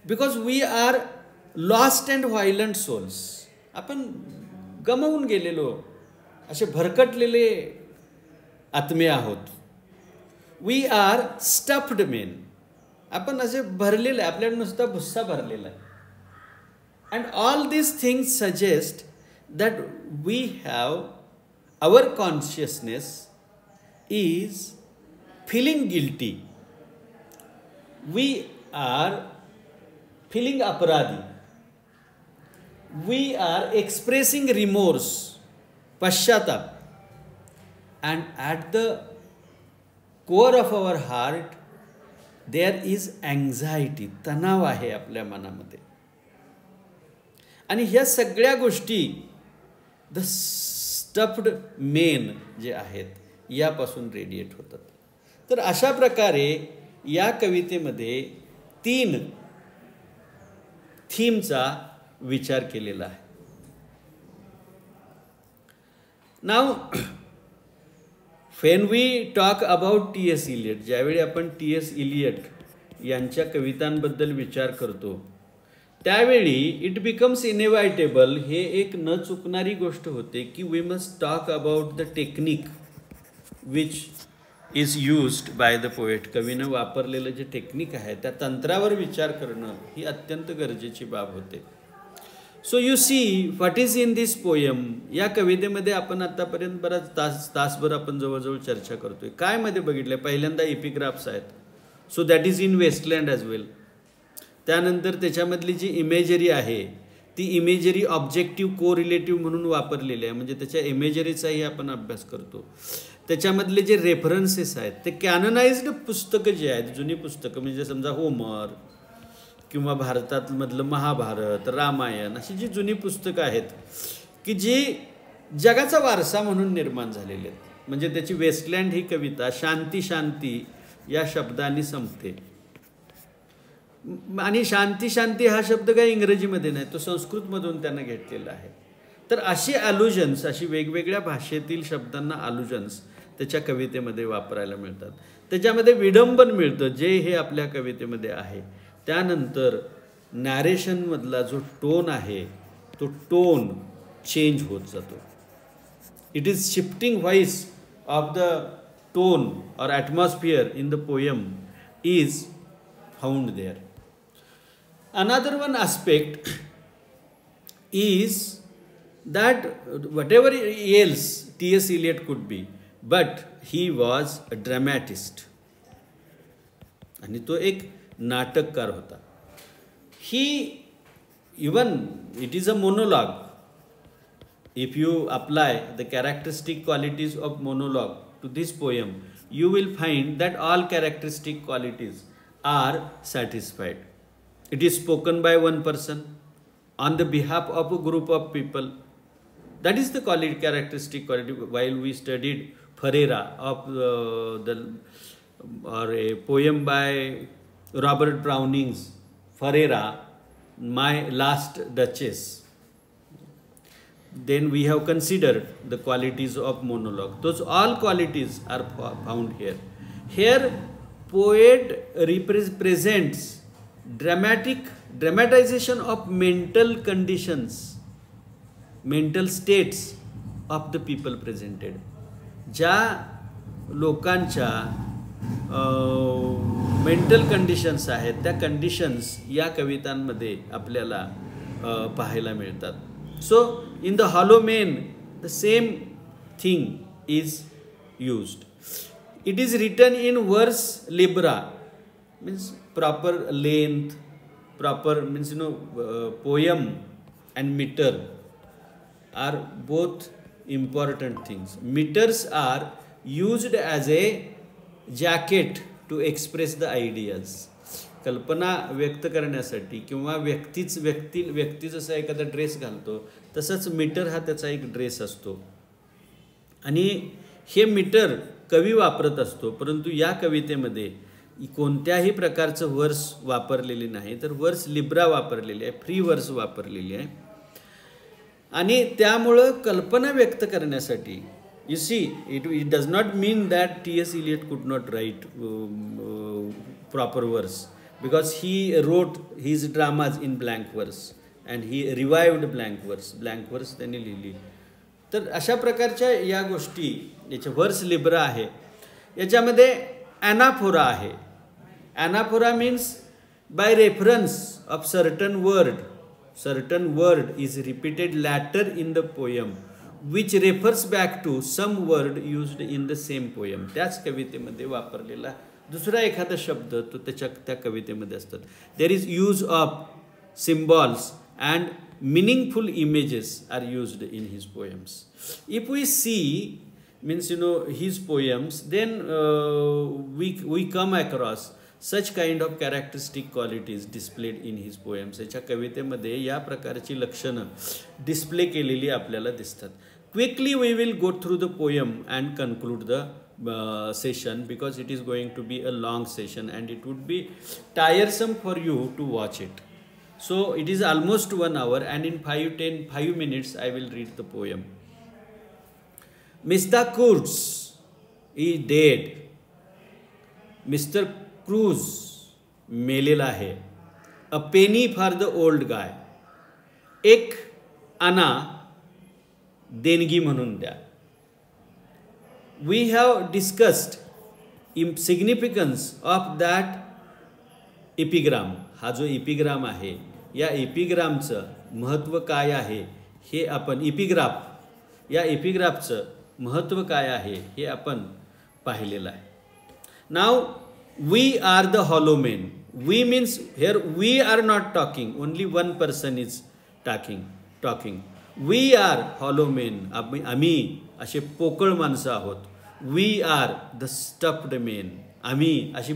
Because we are lost and violent souls. आपण गमावून गेलेलो असे भरकटलेले आत्मे आहोत. We are stuffed men. आपण असे भरलेले, आपल्याला नुसता भुस्सा भरलेला आहे. And all these things suggest that we have, our consciousness is feeling guilty. We are feeling aparadi. we are expressing remorse, pashchatap, and at the core of our heart there is anxiety, तणाव आहे आपल्या मनामध्ये. आणि ह्या सगळ्या गोष्टी the stuffed main जे आहेत यापासून रेडिएट होतात. तर अशा प्रकारे या कवितेमध्ये 3 थीमचा विचार केलेला आहे. Now when we talk about T.S. Eliot, ज्यावेळी आपण T.S. Eliot यांच्या कवितांबद्दल विचार करतो त्यावेळी इट बिकम्स इनएव्हायटेबल, हे एक न चुकणारी गोष्ट होते की we must talk about the technique which is used by the poet. कवीनं वापरलेलं जे टेक्निक आहे त्या तंत्रावर विचार करणं ही अत्यंत गरजेची बाब होते. So you see what is in this poem. या कवितेमध्ये आपण आतापर्यंत बराच तासभर आपण जवळजवळ चर्चा करतोय. काय मध्ये बघितलं, पहिल्यांदा एपिग्राफ्स आहेत, so that is in Waste Land as well. त्यानंतर त्याच्यामधली जी इमेजरी आहे ती इमेजरी ऑब्जेक्टिव्ह को रिलेटिव्ह म्हणून वापरलेली आहे, म्हणजे त्याच्या इमेजरीचाही आपण अभ्यास करतो. त्याच्यामधले जे रेफरन्सेस आहेत ते कॅननाइज्ड पुस्तकं जी आहेत, जुनी पुस्तकं, म्हणजे समजा होमर किंवा भारतामधलं महाभारत, रामायण, अशी जी जुनी पुस्तकं आहेत की जी जगाचा वारसा म्हणून निर्माण झालेली आहेत. म्हणजे त्याची वेस्टलँड ही कविता शांती शांती या शब्दांनी संपते. आणि शांती शांती हा शब्द काही इंग्रजीमध्ये नाही, तो संस्कृतमधून त्यांना घेतलेला आहे. तर अशी अल्युजन्स, अशी वेगवेगळ्या भाषेतील शब्दांना अल्युजन्स त्याच्या कवितेमध्ये वापरायला मिळतात. त्याच्यामध्ये विडंबन मिळतं जे हे आपल्या कवितेमध्ये आहे. त्यानंतर नॅरेशनमधला जो टोन आहे तो टोन चेंज होत जातो. It is shifting voice of the tone or atmosphere in the poem is found there. Another one aspect is that whatever else T.S. Eliot could be, but he was a dramatist. आणि तो एक नाटककार होता. He even it is a monologue. If you apply the characteristic qualities of monologue to this poem, you will find that all characteristic qualities are satisfied. It is spoken by one person on the behalf of a group of people. That is the quality, characteristic quality. While we studied Ferreira or a poem by Robert Browning's Ferreira, My Last Duchess, then we have considered the qualities of monologue. Those all qualities are found here. Here, poet represents dramatization of mental conditions, mental states of the people presented. ज्या लोकांच्या mental conditions आहेत त्या conditions या कवितांमध्ये आपल्याला पाहायला मिळतात. So in the hollow main the same thing is used. It is written in वर्स Libra, means proper length, proper means poem and meter are both important things. Meters are used as a jacket to express the ideas. कल्पना व्यक्त करण्यासाठी किंवा व्यक्ती जसा एखादा dress घालतो तसंच मीटर हा त्याचा एक ड्रेस असतो. आणि हे मीटर कवी वापरत असतो, परंतु या कवितेमध्ये कोणत्याही प्रकारचं वर्स वापरलेले नाही, तर वर्स लिब्रा वापरलेली आहे, फ्री वर्स वापरलेली आहे. आणि त्यामुळं कल्पना व्यक्त करण्यासाठी you see it does not mean that T.S. Eliot could not write proper verse, because he wrote his dramas in blank verse and he revived blank verse त्यांनी लिहिली. तर अशा प्रकारच्या या गोष्टी, याच्या वर्स लिब्रा आहे, याच्यामध्ये ॲनाफोरा आहे. Anaphora means by reference of certain word is repeated later in the poem which refers back to some word used in the same poem. त्याच कवितेमध्ये वापरलेला दुसरा एखादा शब्द तो त्या कवितेमध्ये असतात. There is use of symbols and meaningful images are used in his poems. If we see, means his poems, then we come across such kind of characteristic qualities displayed in his poems. याच्या कवितेमध्ये या प्रकारची लक्षणं display केलेली आपल्याला दिसतात. Quickly we will go through the poem and conclude the session, because it is going to be a long session and it would be tiresome for you to watch it. So it is almost 1 hour, and in 5 minutes I will read the poem. Mr. Kurtz is dead. Mr. Cruz मेलेला आहे. A penny for the old guy. एक आना देणगी म्हणून द्या. We have discussed significance of that epigram. हा जो epigram आहे, या epigram-चं महत्त्व काय आहे हे आपण, या epigraph-चं महत्त्व काय आहे हे आपण पाहिलेलं आहे. Now we are the hollow men. We means here we are not talking, only one person is talking. We are hollow men. आम्ही असे पोकळ माणसं आहोत. We are the stuffed men. आम्ही अशी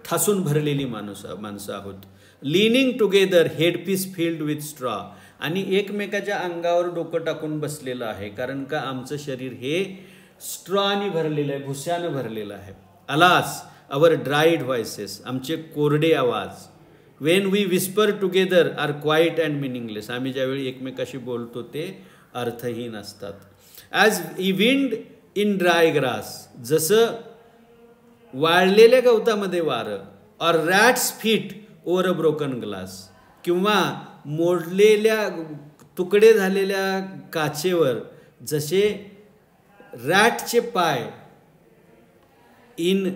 ठासून भरलेली माणसं आहोत. Leaning together, headpiece filled with straw. आणि एकमेकाच्या अंगावर डोकं टाकून बसलेलं आहे, कारण का आमचं शरीर हे स्ट्रॉनी भरलेलं आहे, भुस्यानं भरलेलं आहे. Alas, our dried voices, आमचे कोरडे आवाज. When we whisper together are quiet and meaningless. आम्ही ज्यावेळी एकमेकाशी बोलतो ते अर्थहीन असतात. As wind in dry grass, जसं वाळलेल्या गवतामध्ये वारं. Or rat's feet over a broken glass. किंवा मोडलेल्या तुकडे झालेल्या काचेवर जसे रॅटचे पाय इन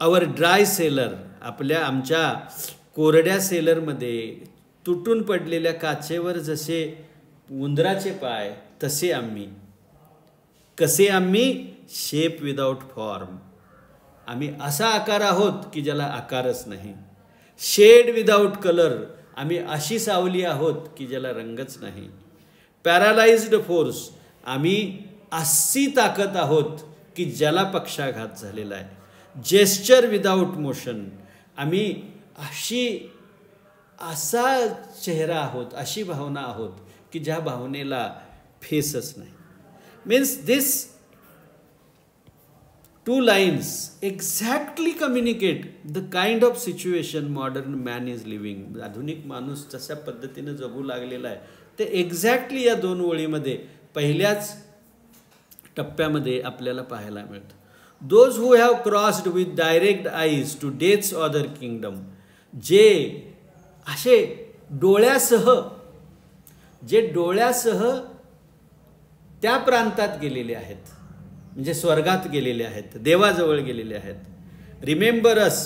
आवर ड्राय सेलर, आमच्या कोरड्या सेलरमध्ये तुटून पडलेल्या काचेवर जसे उंदराचे पाय, तसे आम्ही. कसे आम्ही? Shape without form. आम्ही असा आकार आहोत की ज्याला आकारच नाही. Shade without colour. आम्ही अशी सावली आहोत की ज्याला रंगच नाही. Paralysed force. आम्ही अशी ताकद आहोत की ज्याला पक्षाघात झालेला आहे. Gesture without motion. आम्ही असा चेहरा आहोत, अशी भावना आहोत की ज्या भावनेला फेसच नाही. Means this 2 lines exactly communicate the kind of situation modern man is living. आधुनिक माणूस जशा पद्धतीने जगू लागलेला आहे ते एक्झॅक्टली या 2 ओळीमध्ये पहिल्याच टप्प्यामध्ये आपल्याला पाहायला मिळतं. Those who have crossed with direct eyes to death's other kingdom. जे असे डोळ्यासह त्या प्रांतात गेलेले आहेत, म्हणजे स्वर्गात गेलेले आहेत, देवाजवळ गेलेले आहेत. रिमेंबर अस,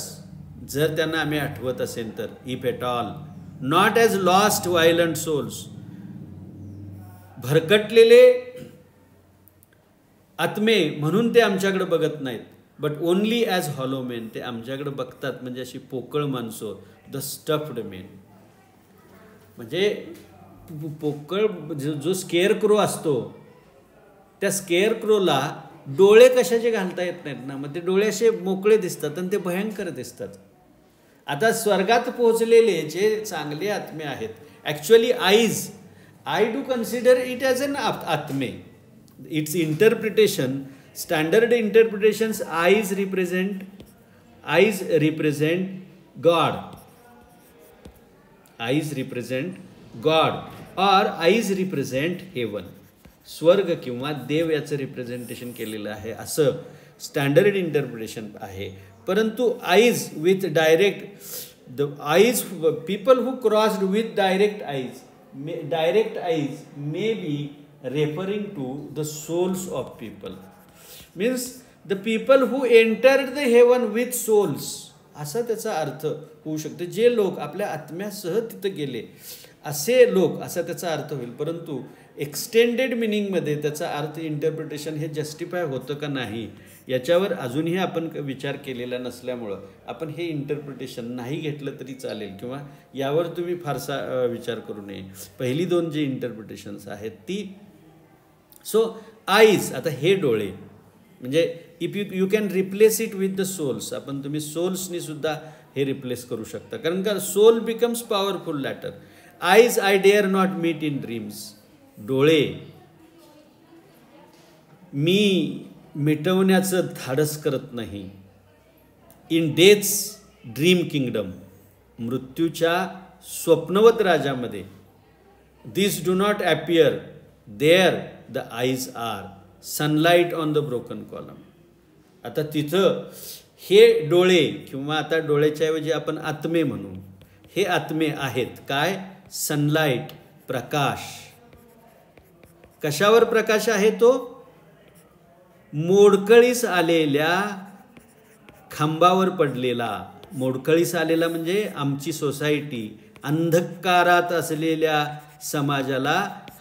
जर त्यांना आम्ही आठवत असेल तर. If at all. Not as lost violent souls. भरकटलेले आत्मे म्हणून ते आमच्याकडे बघत नाहीत, but only as hollow men. ते आमच्याकडे बघतात म्हणजे अशी पोकळ माणसं. द स्टफ्ड मेन म्हणजे पोकळ जो स्केअर क्रो असतो, त्या स्केअर क्रोला डोळे कशाचे घालता येत नाहीत ना, मग ते डोळे असे मोकळे दिसतात आणि ते भयंकर दिसतात. आता स्वर्गात पोहोचलेले जे चांगले आत्मे आहेत, actually eyes, I do consider it as an आत्मे. Its interpretation, standard interpretations, eyes represent God. Eyes represent God or eyes represent heaven. स्वर्ग किंवा देव याचं रिप्रेझेंटेशन केलेलं आहे असं स्टँडर्ड इंटरप्रिटेशन आहे. परंतु eyes with direct, the eyes, people who crossed with direct eyes may be referring to the souls of people. Means the people who entered the heaven with souls. असा त्याचा अर्थ होऊ शकतो. जे लोक आपल्या आत्म्यासह तिथं गेले असे लोक, असा त्याचा अर्थ होईल. परंतु एक्सटेंडेड मिनिंगमध्ये त्याचा अर्थ इंटरप्रिटेशन हे जस्टिफाय होतं का नाही याच्यावर अजूनही आपण विचार केलेला नसल्यामुळं आपण हे इंटरप्रिटेशन नाही घेतलं तरी चालेल, किंवा यावर तुम्ही फारसा विचार करू नये. पहिली दोन जे इंटरप्रिटेशन्स आहेत ती. सो आईज, आता हे डोळे, म्हणजे if you can replace it with the souls, आपण तुम्ही सोल्सनी सुद्धा हे रिप्लेस करू शकता, कारण का soul becomes powerful later. Eyes I dare not meet in dreams, डोळे मी मिटवण्याचं धाडस करत नाही. इन डेथ्स ड्रीम किंगडम, मृत्यूच्या स्वप्नवत राज्यामध्ये. This do not appear, there the eyes are, sunlight on the broken column. आता तिथं हे डोळे, किंवा आता डोळ्याच्याऐवजी आपण आत्मे म्हणू, हे आत्मे आहेत काय? सनलाईट, प्रकाश. कशावर प्रकाश आहे तो? मोडकळीस आलेल्या खांबावर पडलेला. मोडकळीस आलेला म्हणजे आमची सोसायटी, अंधकारात असलेल्या समाजाला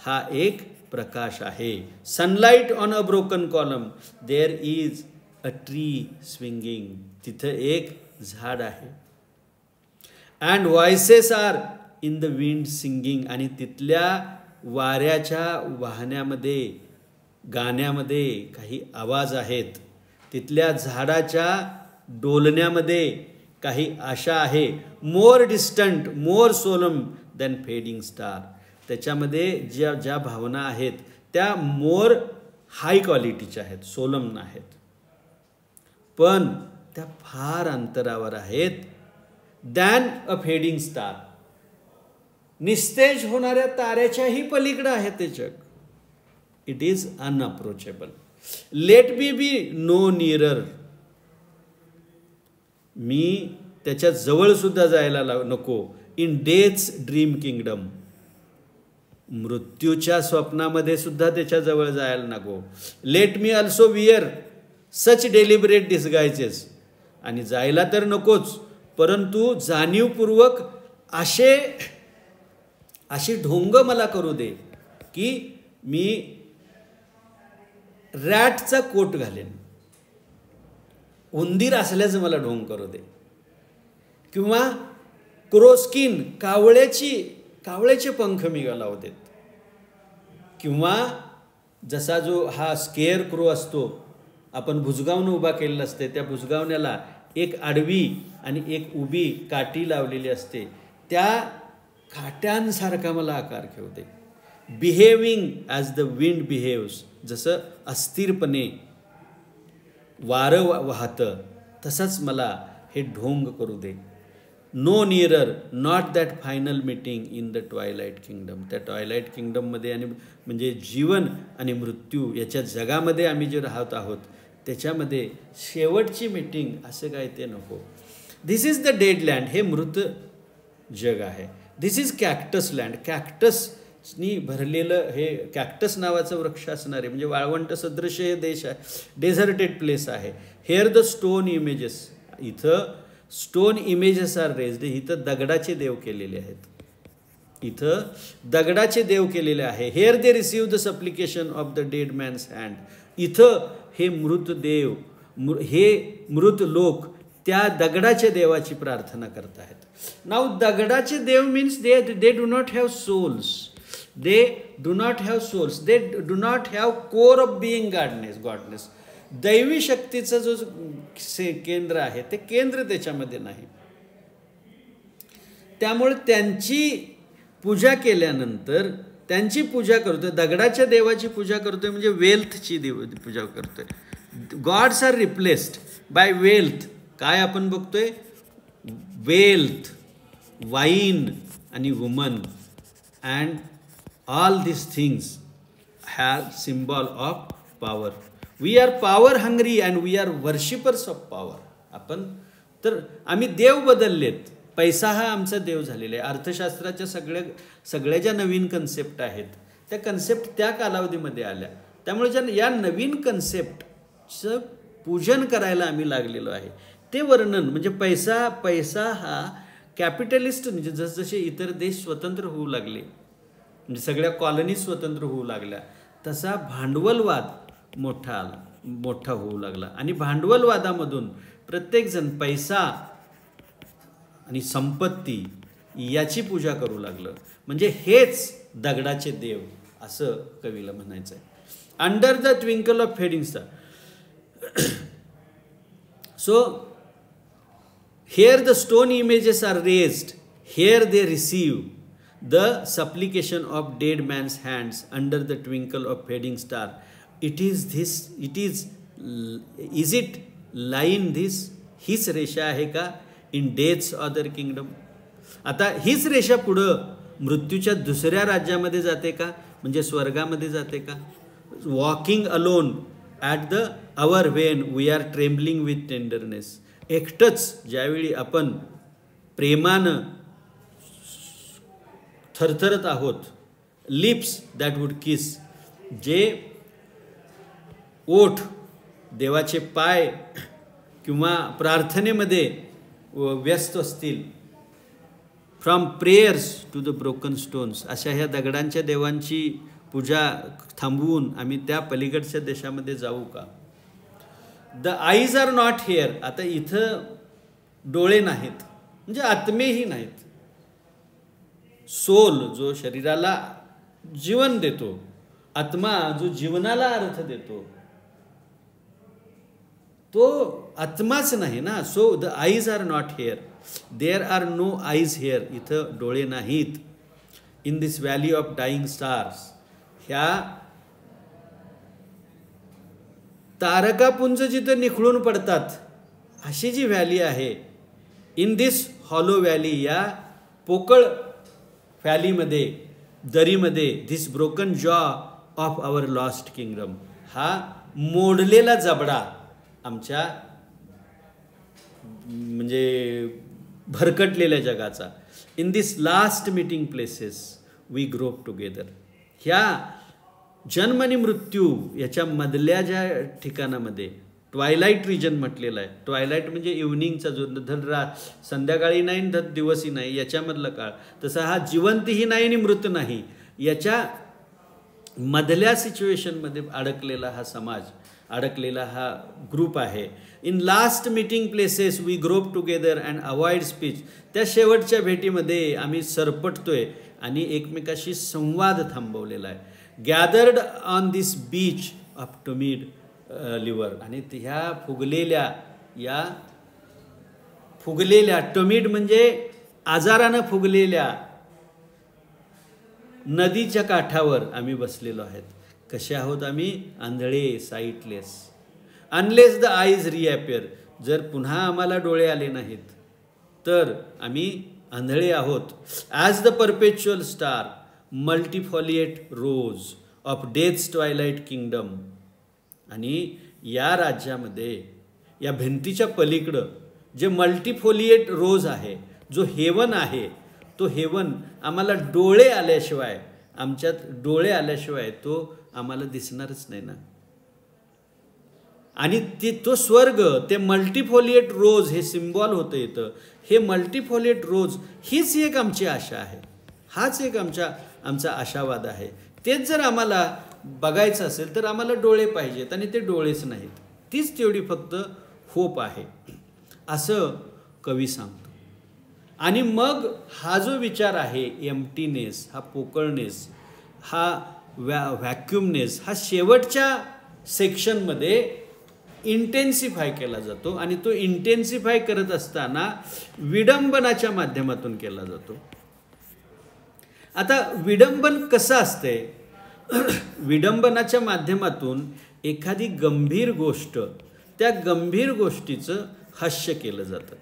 हा एक प्रकाश आहे. Sunlight on a broken column, there is a tree swinging, तिथं एक झाड आहे. And voices are in the wind singing, आणि तिथल्या वाऱ्याच्या वाहण्यामध्ये, गाण्यामध्ये काही आवाज आहेत. तिथल्या झाडाच्या डोलण्यामध्ये काही आशा आहे. मोर डिस्टंट, मोर सोलम दॅन फेडिंग स्टार, त्याच्यामध्ये ज्या भावना आहेत त्या मोर हाय क्वालिटीच्या आहेत, सोलम आहेत, पण त्या फार अंतरावर आहेत. दॅन अ फेडिंग स्टार, निस्तेज होणाऱ्या ताऱ्याच्याही पलीकडे आहे ते जग. It is unapproachable. Let me be no nearer, मी त्याच्या जवळ सुद्धा जायला नको. इन डेथ्स ड्रीम किंगडम, मृत्यूच्या स्वप्नामध्ये सुद्धा त्याच्या जवळ जायला नको. Let me also wear such deliberate disguises, आणि जायला तर नकोच, परंतु जाणीवपूर्वक असे ढोंग मला करू दे की मी रॅटचा कोट घालेन, उंदीर असल्याचं मला ढोंग करू दे, किंवा क्रोस्किन, कावळ्याचे पंख मी लावू देत, किंवा जसा जो हा स्केअर क्रो असतो, आपण भुजगावनं उभा केलेला असते, त्या भुजगावण्याला एक आडवी आणि एक उभी काठी लावलेली असते, त्या काट्यांसारखा मला आकार घेऊ दे. Behaving as the wind behaves, जसं अस्थिरपणे वारं वाहतं तसंच मला हे ढोंग करू दे. No nearer, not that final meeting in the twilight kingdom, त्या ट्वायलाईट किंगडममध्ये, आणि म्हणजे जीवन आणि मृत्यू याच्या जगामध्ये आम्ही जे राहत आहोत त्याच्यामध्ये शेवटची मीटिंग असं काय ते नको. दिस इज द डेड लँड, हे मृत जग आहे. दिस इज कॅक्टस लँड, कॅक्टसनी भरलेलं हे कॅक्टस नावाचं वृक्ष असणार आहे, म्हणजे वाळवंट सदृश हे देश आहे, डेझर्टेड प्लेस आहे. हेअर द स्टोन इमेजेस, इथं स्टोन इमेजेस आर रेज्ड, इथं दगडाचे देव केलेले आहेत, इथं दगडाचे देव केलेले आहे. Here they receive the supplication of the dead man's hand, इथं हे मृत देव, हे मृत लोक त्या दगडाच्या देवाची प्रार्थना करत आहेत. नाव दगडाचे देव means they do not have souls, they do not have souls, they do not have core of being godness. दैवी शक्तीचं जो केंद्र आहे ते केंद्र त्याच्यामध्ये नाही. त्यामुळे त्यांची पूजा केल्यानंतर, त्यांची पूजा करतोय, दगडाच्या देवाची पूजा करतोय म्हणजे वेल्थची पूजा करतोय. Gods are replaced by wealth. काय आपण बघतोय? वेल्थ, वाईन आणि woman, and all this things have symbol of power. We are power hungry and we are worshippers of power. आपण तर आम्ही देव बदललेत, पैसा हा आमचा देव झालेला आहे. अर्थशास्त्राच्या सगळ्या ज्या नवीन कन्सेप्ट आहेत त्या कन्सेप्ट त्या कालावधीमध्ये आल्या. त्यामुळे या नवीन कन्सेप्टचं पूजन करायला आम्ही लागलेलो आहे. ते वर्णन म्हणजे पैसा हा कॅपिटलिस्ट म्हणजे जसजसे इतर देश स्वतंत्र होऊ लागले, म्हणजे सगळ्या कॉलनी स्वतंत्र होऊ लागल्या, तसा भांडवलवाद मोठा होऊ लागला. आणि भांडवलवादामधून प्रत्येकजण पैसा आणि संपत्ती याची पूजा करू लागलं. म्हणजे हेच दगडाचे देव असं कवीला म्हणायचं आहे. Under the twinkle of fading star. So here the stone images are raised, here they receive the supplication of dead man's hands under the twinkle of fading star. Is it line this? हीच रेषा आहे का in death's other kingdom? आता हीच रेषा पुढं मृत्यूच्या दुसऱ्या राज्यामध्ये जाते का, म्हणजे स्वर्गामध्ये जाते का? Walking alone at the hour when we are trembling with tenderness. एकटंच ज्यावेळी आपण प्रेमानं थरथरत आहोत. लिप्स दॅट वुड किस, जे ओठ देवाचे पाय किंवा प्रार्थनेमध्ये व्यस्त असतील. From prayers to the broken stones. अशा ह्या दगडांच्या देवांची पूजा थांबवून आम्ही त्या पलीकडच्या देशामध्ये जाऊ का? The eyes are not here. आता इथं डोळे नाहीत, म्हणजे आत्मेही नाहीत. सोल जो शरीराला जीवन देतो, आत्मा जो जीवनाला अर्थ देतो, तो आत्माच नाही ना. So the eyes are not here, there are no eyes here. इथं डोळे नाहीत. In this valley of dying stars, ह्या तारकापुंज जिथं निखळून पडतात अशी जी व्हॅली आहे, इन दिस हॉलो व्हॅली, या पोकळ व्हॅलीमध्ये, दरीमध्ये, this broken jaw of our lost kingdom, हा मोडलेला जबडा आमच्या म्हणजे भरकटलेल्या जगाचा. In this last meeting places we grope together. ह्या जन्म आणि मृत्यू याच्या मधल्या ज्या ठिकाणामध्ये ट्वायलाईट रिजन म्हटलेला आहे. ट्वायलाईट म्हणजे इव्हनिंगचा जो धड संध्याकाळी नाही धड दिवसही नाही याच्यामधला काळ. तसा हा जिवंतही नाही आणि मृत नाही, याच्या मधल्या सिच्युएशनमध्ये अडकलेला हा समाज, अडकलेला हा ग्रुप आहे. In last meeting places we grope together and avoid speech. त्या शेवटच्या भेटीमध्ये आम्ही सरपटतोय आणि एकमेकाशी संवाद थांबवलेला आहे. Gathered on this beach of tumid river. आणि ह्या फुगलेल्या टोमीड म्हणजे आजारानं फुगलेल्या नदीच्या काठावर आम्ही बसलेलो आहेत. कसे आहोत आम्ही? आंधळे, sightless. Unless the eyes reappear. जर पुन्हा आम्हाला डोळे आले नाहीत तर आम्ही आंधळे आहोत. As the perpetual star, multifoliate rose of death's twilight kingdom. आणि या राज्यामध्ये, या भिंतीच्या पलीकडं जे मल्टीफोलिएट रोज आहे, जो हेवन आहे, तो हेवन आम्हाला डोळे आल्याशिवाय, आमच्यात डोळे आल्याशिवाय तो आम्हाला दिसणारच नाही ना. आणि तो स्वर्ग, ते मल्टीफोलिएट रोज हे सिम्बॉल होतं इथं. हे मल्टीफोलिएट रोज हीच एक आमची आशा आहे, हाच एक आमचा आशावाद आहे. तेच जर आम्हाला बघायचं असेल तर आम्हाला डोळे पाहिजेत आणि ते डोळेच नाहीत. तीच तेवढी फक्त होप आहे असं कवी सांगतो. आणि मग हा जो विचार आहे एम्प्टीनेस, हा पोकळनेस, हा व्हॅक्युमनेस, हा शेवटच्या सेक्शनमध्ये इंटेन्सिफाय केला जातो. आणि तो इंटेन्सिफाय करत असताना विडंबनाच्या माध्यमातून केला जातो. आता विडंबन कसं असते? विडंबनाच्या माध्यमातून एखादी गंभीर गोष्ट, त्या गंभीर गोष्टीचं हास्य केलं जातं.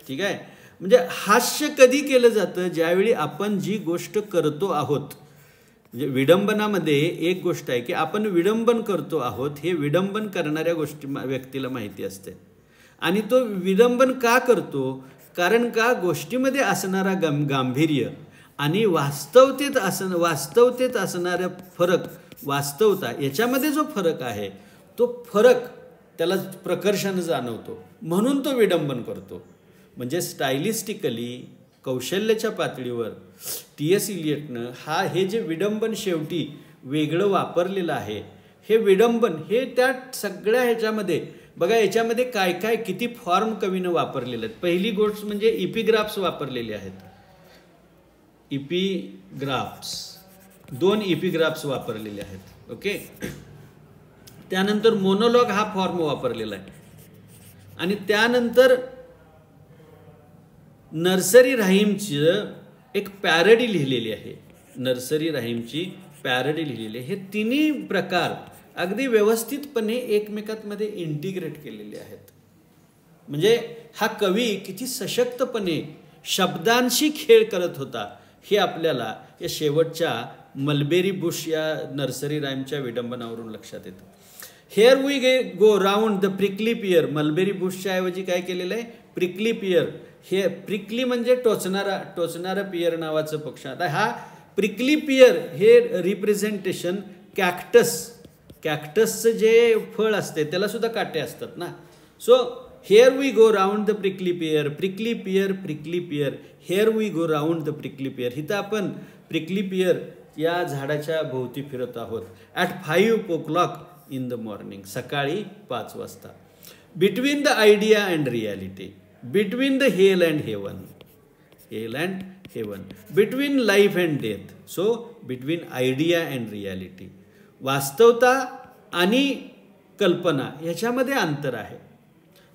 ठीक आहे? म्हणजे हास्य कधी केलं जातं? ज्यावेळी आपण जी गोष्ट करतो आहोत. म्हणजे विडंबनामध्ये एक गोष्ट आहे की आपण विडंबन करतो आहोत हे विडंबन करणाऱ्या व्यक्तीला माहिती असते. आणि तो विडंबन का करतो? कारण का गोष्टीमध्ये असणारा गांभीर्य आणि वास्तवतेत असणारा फरक, वास्तवता याच्यामध्ये जो फरक आहे तो फरक त्याला प्रकर्षानं जाणवतो, म्हणून तो विडंबन करतो. म्हणजे स्टायलिस्टिकली कौशल्याच्या पातळीवर टी.एस. इलियटनं हे जे विडंबन शेवटी वेगळं वापरलेलं आहे, हे विडंबन हे त्या सगळ्या ह्याच्यामध्ये बघा, याच्यामध्ये काय काय किती फॉर्म कवीनं वापरलेले आहेत. पहिली गोष्ट म्हणजे इपिग्राफ्स वापरलेले आहेत. इपिग्राफ्स 2 इपिग्राफ्स वापरलेले आहेत. ओके. त्यानंतर मोनोलॉग हा फॉर्म वापरलेला आहे आणि त्यानंतर नर्सरी राहीमची एक पॅरडी लिहिलेली आहे. नर्सरी राहीमची पॅरडी लिहिलेली आहे. हे तिन्ही प्रकार अगदी व्यवस्थितपणे एकमेकांमध्ये इंटिग्रेट केलेले आहेत. म्हणजे हा कवी किती सशक्तपणे शब्दांशी खेळ करत होता हे आपल्याला या शेवटच्या मलबेरी बुश या नर्सरी राईमच्या विडंबनावरून लक्षात येतं. Here we go round the prickly pear. Mulberry बुशच्या ऐवजी काय केलेलं आहे? Prickly pear. हे प्रिकली म्हणजे टोचणारा पियर नावाचं पक्ष. आता हा प्रिकली पियर हे रिप्रेझेंटेशन कॅक्टसचं जे फळ असते त्याला सुद्धा काटे असतात ना. So here we go round the prickly pear, prickly pear, prickly pear, here we go round the prickly pear. इथं आपण प्रिकली पियर या झाडाच्या भोवती फिरत आहोत. At 5 o'clock in the morning, सकाळी 5 वाजता. Between the idea and reality, between the hell and heaven, hell and heaven, between life and death. So between idea and reality, वास्तवता आणि कल्पना याच्यामध्ये अंतर आहे.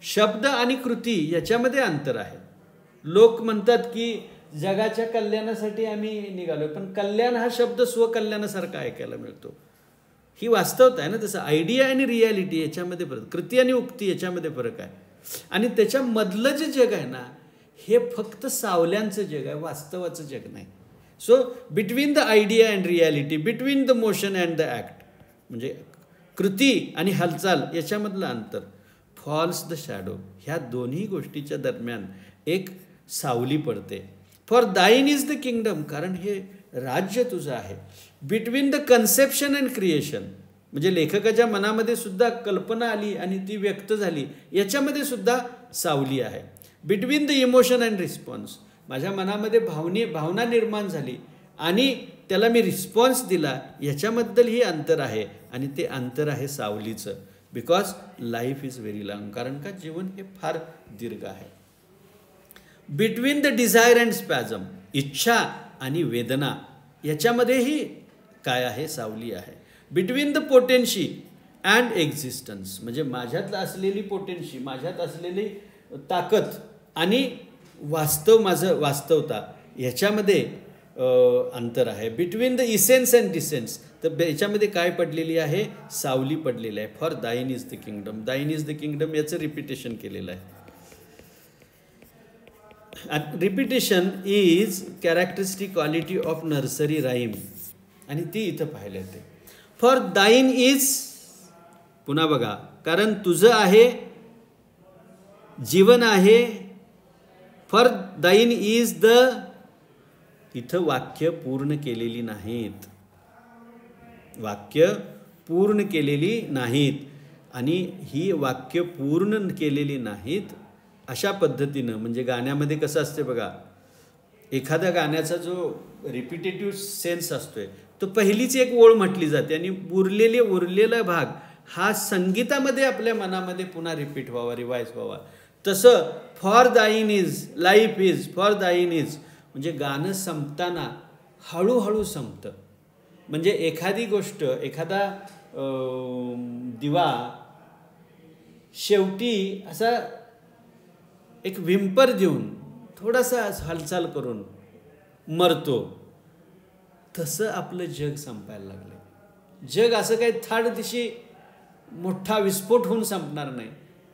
शब्द आणि कृती याच्यामध्ये अंतर आहे. लोक म्हणतात की जगाच्या कल्याणासाठी आम्ही निघालो, पण कल्याण हा शब्द स्वकल्याणासारखा ऐकायला मिळतो. ही वास्तवता आहे ना. तसं आयडिया आणि रियालिटी याच्यामध्ये फरक, कृती आणि उक्ती याच्यामध्ये फरक आहे. आणि त्याच्यामधलं जे जग आहे ना, हे फक्त सावल्यांचं जग आहे, वास्तवाचं जग नाही. So between the idea and reality, between the motion and the act, म्हणजे कृती आणि हालचाल याच्यामधलं अंतर. फॉल्स द शॅडो, ह्या दोन्ही गोष्टीच्या दरम्यान एक सावली पडते. For thine is the kingdom, कारण हे राज्य तुझं आहे. Between the conception and creation, म्हणजे लेखकाच्या मनामध्ये सुद्धा कल्पना आली आणि ती व्यक्त झाली, याच्यामध्ये सुद्धा सावली आहे. Between the emotion and response, माझ्या मनामध्ये भावना निर्माण झाली आणि त्याला मी रिस्पॉन्स दिला, याच्याबद्दल ही अंतर आहे आणि ते अंतर आहे सावलीचं. Because life is very long, कारण का जीवन हे फार दीर्घ आहे. Between the desire and spasm, इच्छा आणि वेदना याच्यामध्येही काय आहे? सावली आहे. Between the potency and existence, म्हणजे माझ्यात असलेली पोटेन्शी, माझ्यात असलेली ताकद आणि माझं वास्तवता याच्यामध्ये अंतर आहे. Between the essence and descent, तर याच्यामध्ये काय पडलेली आहे? सावली पडलेली आहे. For thine is the kingdom, thine is the kingdom याचं रिपिटेशन केलेलं आहे. Repetition is characteristic quality of nursery rhyme, आणि ती इथं पाहायला येते. फॉर दाईन इज, पुन्हा बघा, कारण तुझं आहे, जीवन आहे. फॉर दाईन इज द, इथं वाक्य पूर्ण केलेली नाहीत, वाक्य पूर्ण केलेली नाहीत. आणि ही वाक्य पूर्ण केलेली नाहीत अशा पद्धतीनं, म्हणजे गाण्यामध्ये कसं असते बघा, एखाद्या गाण्याचा जो रिपिटेटिव्ह सेन्स असतोय तो पहिलीच एक ओळ म्हटली जाते आणि उरलेला भाग हा संगीतामध्ये आपल्या मनामध्ये पुन्हा रिपीट व्हावा, रिवाईज व्हावा. तसं for thine is, life is, for thine is, म्हणजे गाणं संपताना हळूहळू संपतं. म्हणजे एखादी गोष्ट, एखादा दिवा शेवटी असा एक व्हिंपर देऊन थोडासा हालचाल करून मरतो, तसं आपलं जग संपायला लागलं. जग असं काही थाट दिशी मोठा विस्फोट होऊन संपणार नाही,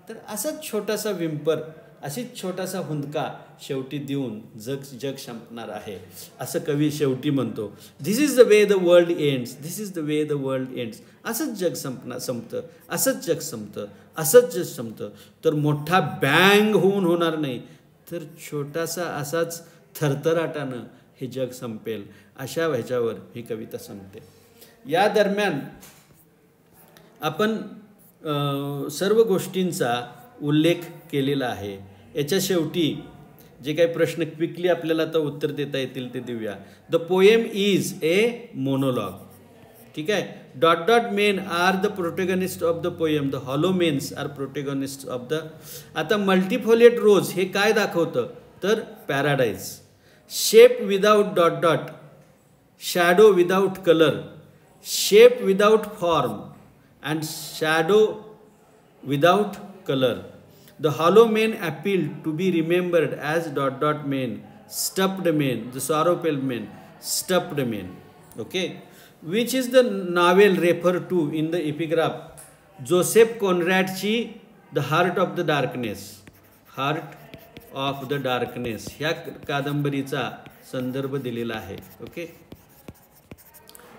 तर असाच छोटासा व्हिंपर, अशीच छोटासा हुंदका शेवटी देऊन जग संपणार आहे, असं कवी शेवटी म्हणतो. This is the way the world ends, this is the way the world ends. असंच जग संपतं, असंच जग संपतं, असंच जग संपतं. तर मोठा बँग होऊन होणार नाही, तर छोटासा असाच थरथराटानं हे जग संपेल, अशा ह्याच्यावर ही कविता संपते. या दरम्यान आपण सर्व गोष्टींचा उल्लेख केलेला आहे. याच्या शेवटी जे काही प्रश्न क्विकली आपल्याला आता उत्तर देता येतील ते देऊया. The poem is a monologue. ठीक आहे. Dot dot men are the protagonist of the poem. The hollow mens are protagonist of the. आता मल्टीफोलिएट रोज हे काय दाखवतं तर paradise. Shape without dot dot, shadow without colour, shape without form and shadow without color. The hollow men appeal to be remembered as dot dot men, stuffed men, the sorrowful men, stuffed men. Okay. Which is the novel referred to in the epigraph? Joseph Conradची The Heart of the Darkness. Heart of the Darkness ह्या कादंबरीचा संदर्भ दिलेला आहे. Okay.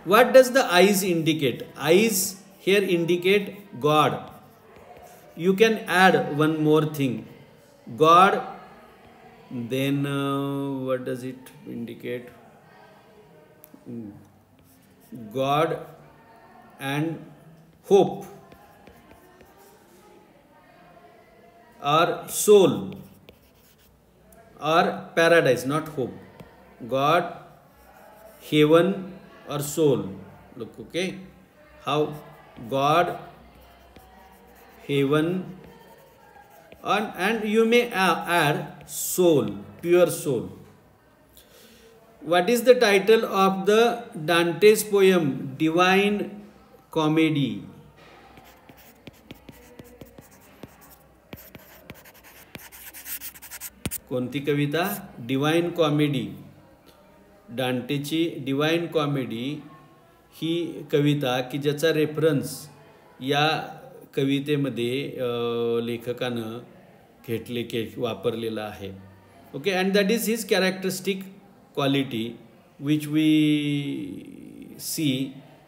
What does the eyes indicate? Eyes here indicate God. You can add one more thing. God, then what does it indicate? God and hope or soul or paradise, not hope. God, heaven or soul. Look, okay, how God, heaven, and you may add soul, pure soul. What is the title of the Dante's poem Divine Comedy? कोणती कविता? Divine Comedy. डांटेची Divine Comedy ही कविता की ज्याचा reference या कवितेमध्ये लेखकानं वापरलेला आहे. Okay. And that is his characteristic quality which we see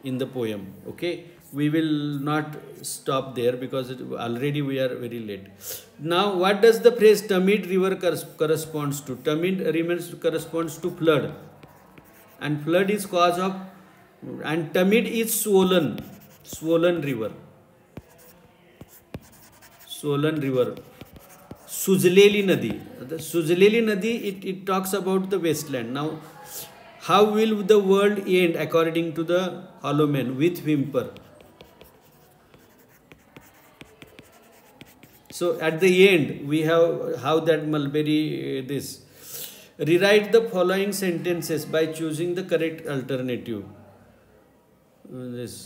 in the poem. Okay. We will not stop there because already we are very late. Now, what does the phrase Tamid river corresponds to? Tamid corresponds to flood, and flood is cause of, and Tamid is swollen river. Swollen river. Sujleli Nadi. The Sujleli Nadi, it talks about the wasteland. Now, how will the world end according to the hollow man? With whimper. So at the end we have how that Mulberry this. Rewrite the following sentences by choosing the correct alternative. This.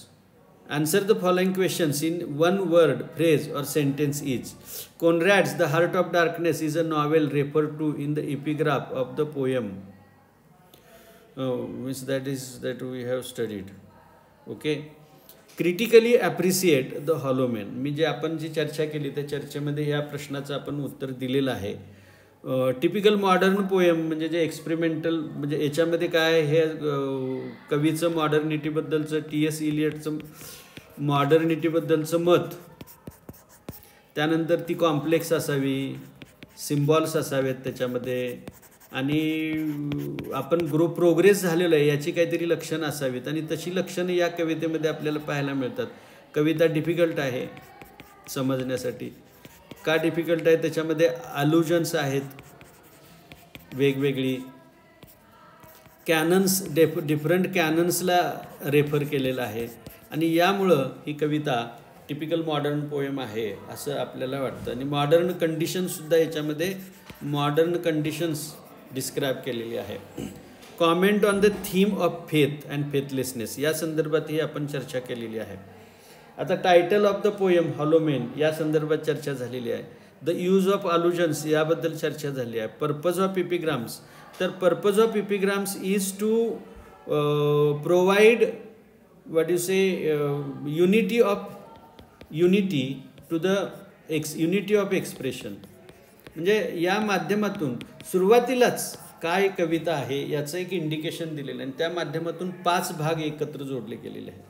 Answer the following questions in one word, phrase or sentence each. Conrad's The Heart of Darkness is a novel referred to in the epigraph of the poem. Which that we have studied. Okay. Critically appreciate the hollow man. मी जे आपण जी चर्चा केली त्या चर्चेमध्ये या प्रश्नाचं आपण उत्तर दिलेलं आहे. टिपिकल मॉडर्न पोएम म्हणजे जे एक्सपेरिमेंटल म्हणजे याच्यामध्ये काय हे कवीचं मॉडर्निटीबद्दलचं टी.एस. इलियटचं मॉडर्निटीबद्दलचं मत. त्यानंतर ती कॉम्प्लेक्स असावी, सिम्बॉल्स असावेत त्याच्यामध्ये, आणि आपण प्रोग्रेस झालेलं आहे याची काहीतरी लक्षणं असावीत, आणि तशी लक्षणं या कवितेमध्ये आपल्याला पाहायला मिळतात. कविता डिफिकल्ट आहे समजण्यासाठी. का डिफिकल्ट आहे? त्याच्यामध्ये अल्युजन्स आहेत वेगवेगळी, कॅनन्स डिफरंट कॅनन्सला रेफर केलेलं आहे, आणि यामुळं ही कविता टिपिकल मॉडर्न पोएम आहे असं आपल्याला वाटतं. आणि मॉडर्न कंडिशनसुद्धा याच्यामध्ये मॉडर्न कंडिशन्स डिस्क्राईब केलेली आहे. Comment on the theme of faith and faithlessness या संदर्भातही आपण चर्चा केलेली आहे. आता title of the poem hollow man या संदर्भात चर्चा झालेली आहे. द यूज ऑफ अल्युजन्स याबद्दल चर्चा झाली आहे. पर्पज ऑफ एपिग्राम्स, तर purpose of epigrams is to provide what you say unity to the unity of expression. म्हणजे या माध्यमातून सुरुवातीलाच काय कविता आहे याचं एक इंडिकेशन दिलेलं आहे, आणि त्या माध्यमातून 5 भाग एकत्र जोडले गेलेले आहेत.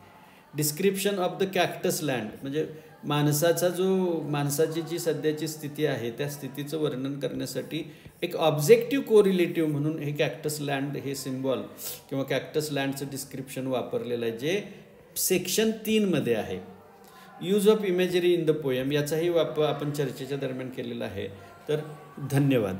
Description of the cactus land म्हणजे माणसाची जी सध्याची स्थिती आहे त्या स्थितीचं वर्णन करण्यासाठी एक ऑब्जेक्टिव्ह कोरिलेटिव्ह म्हणून हे कॅक्टस लँड हे सिम्बॉल किंवा कॅक्टस लँडचं डिस्क्रिप्शन वापरलेलं आहे, जे सेक्शन 3 मध्ये आहे. Use of imagery in the poem याचाही वापर आपण चर्चेच्या दरम्यान केलेला आहे. तर धन्यवाद.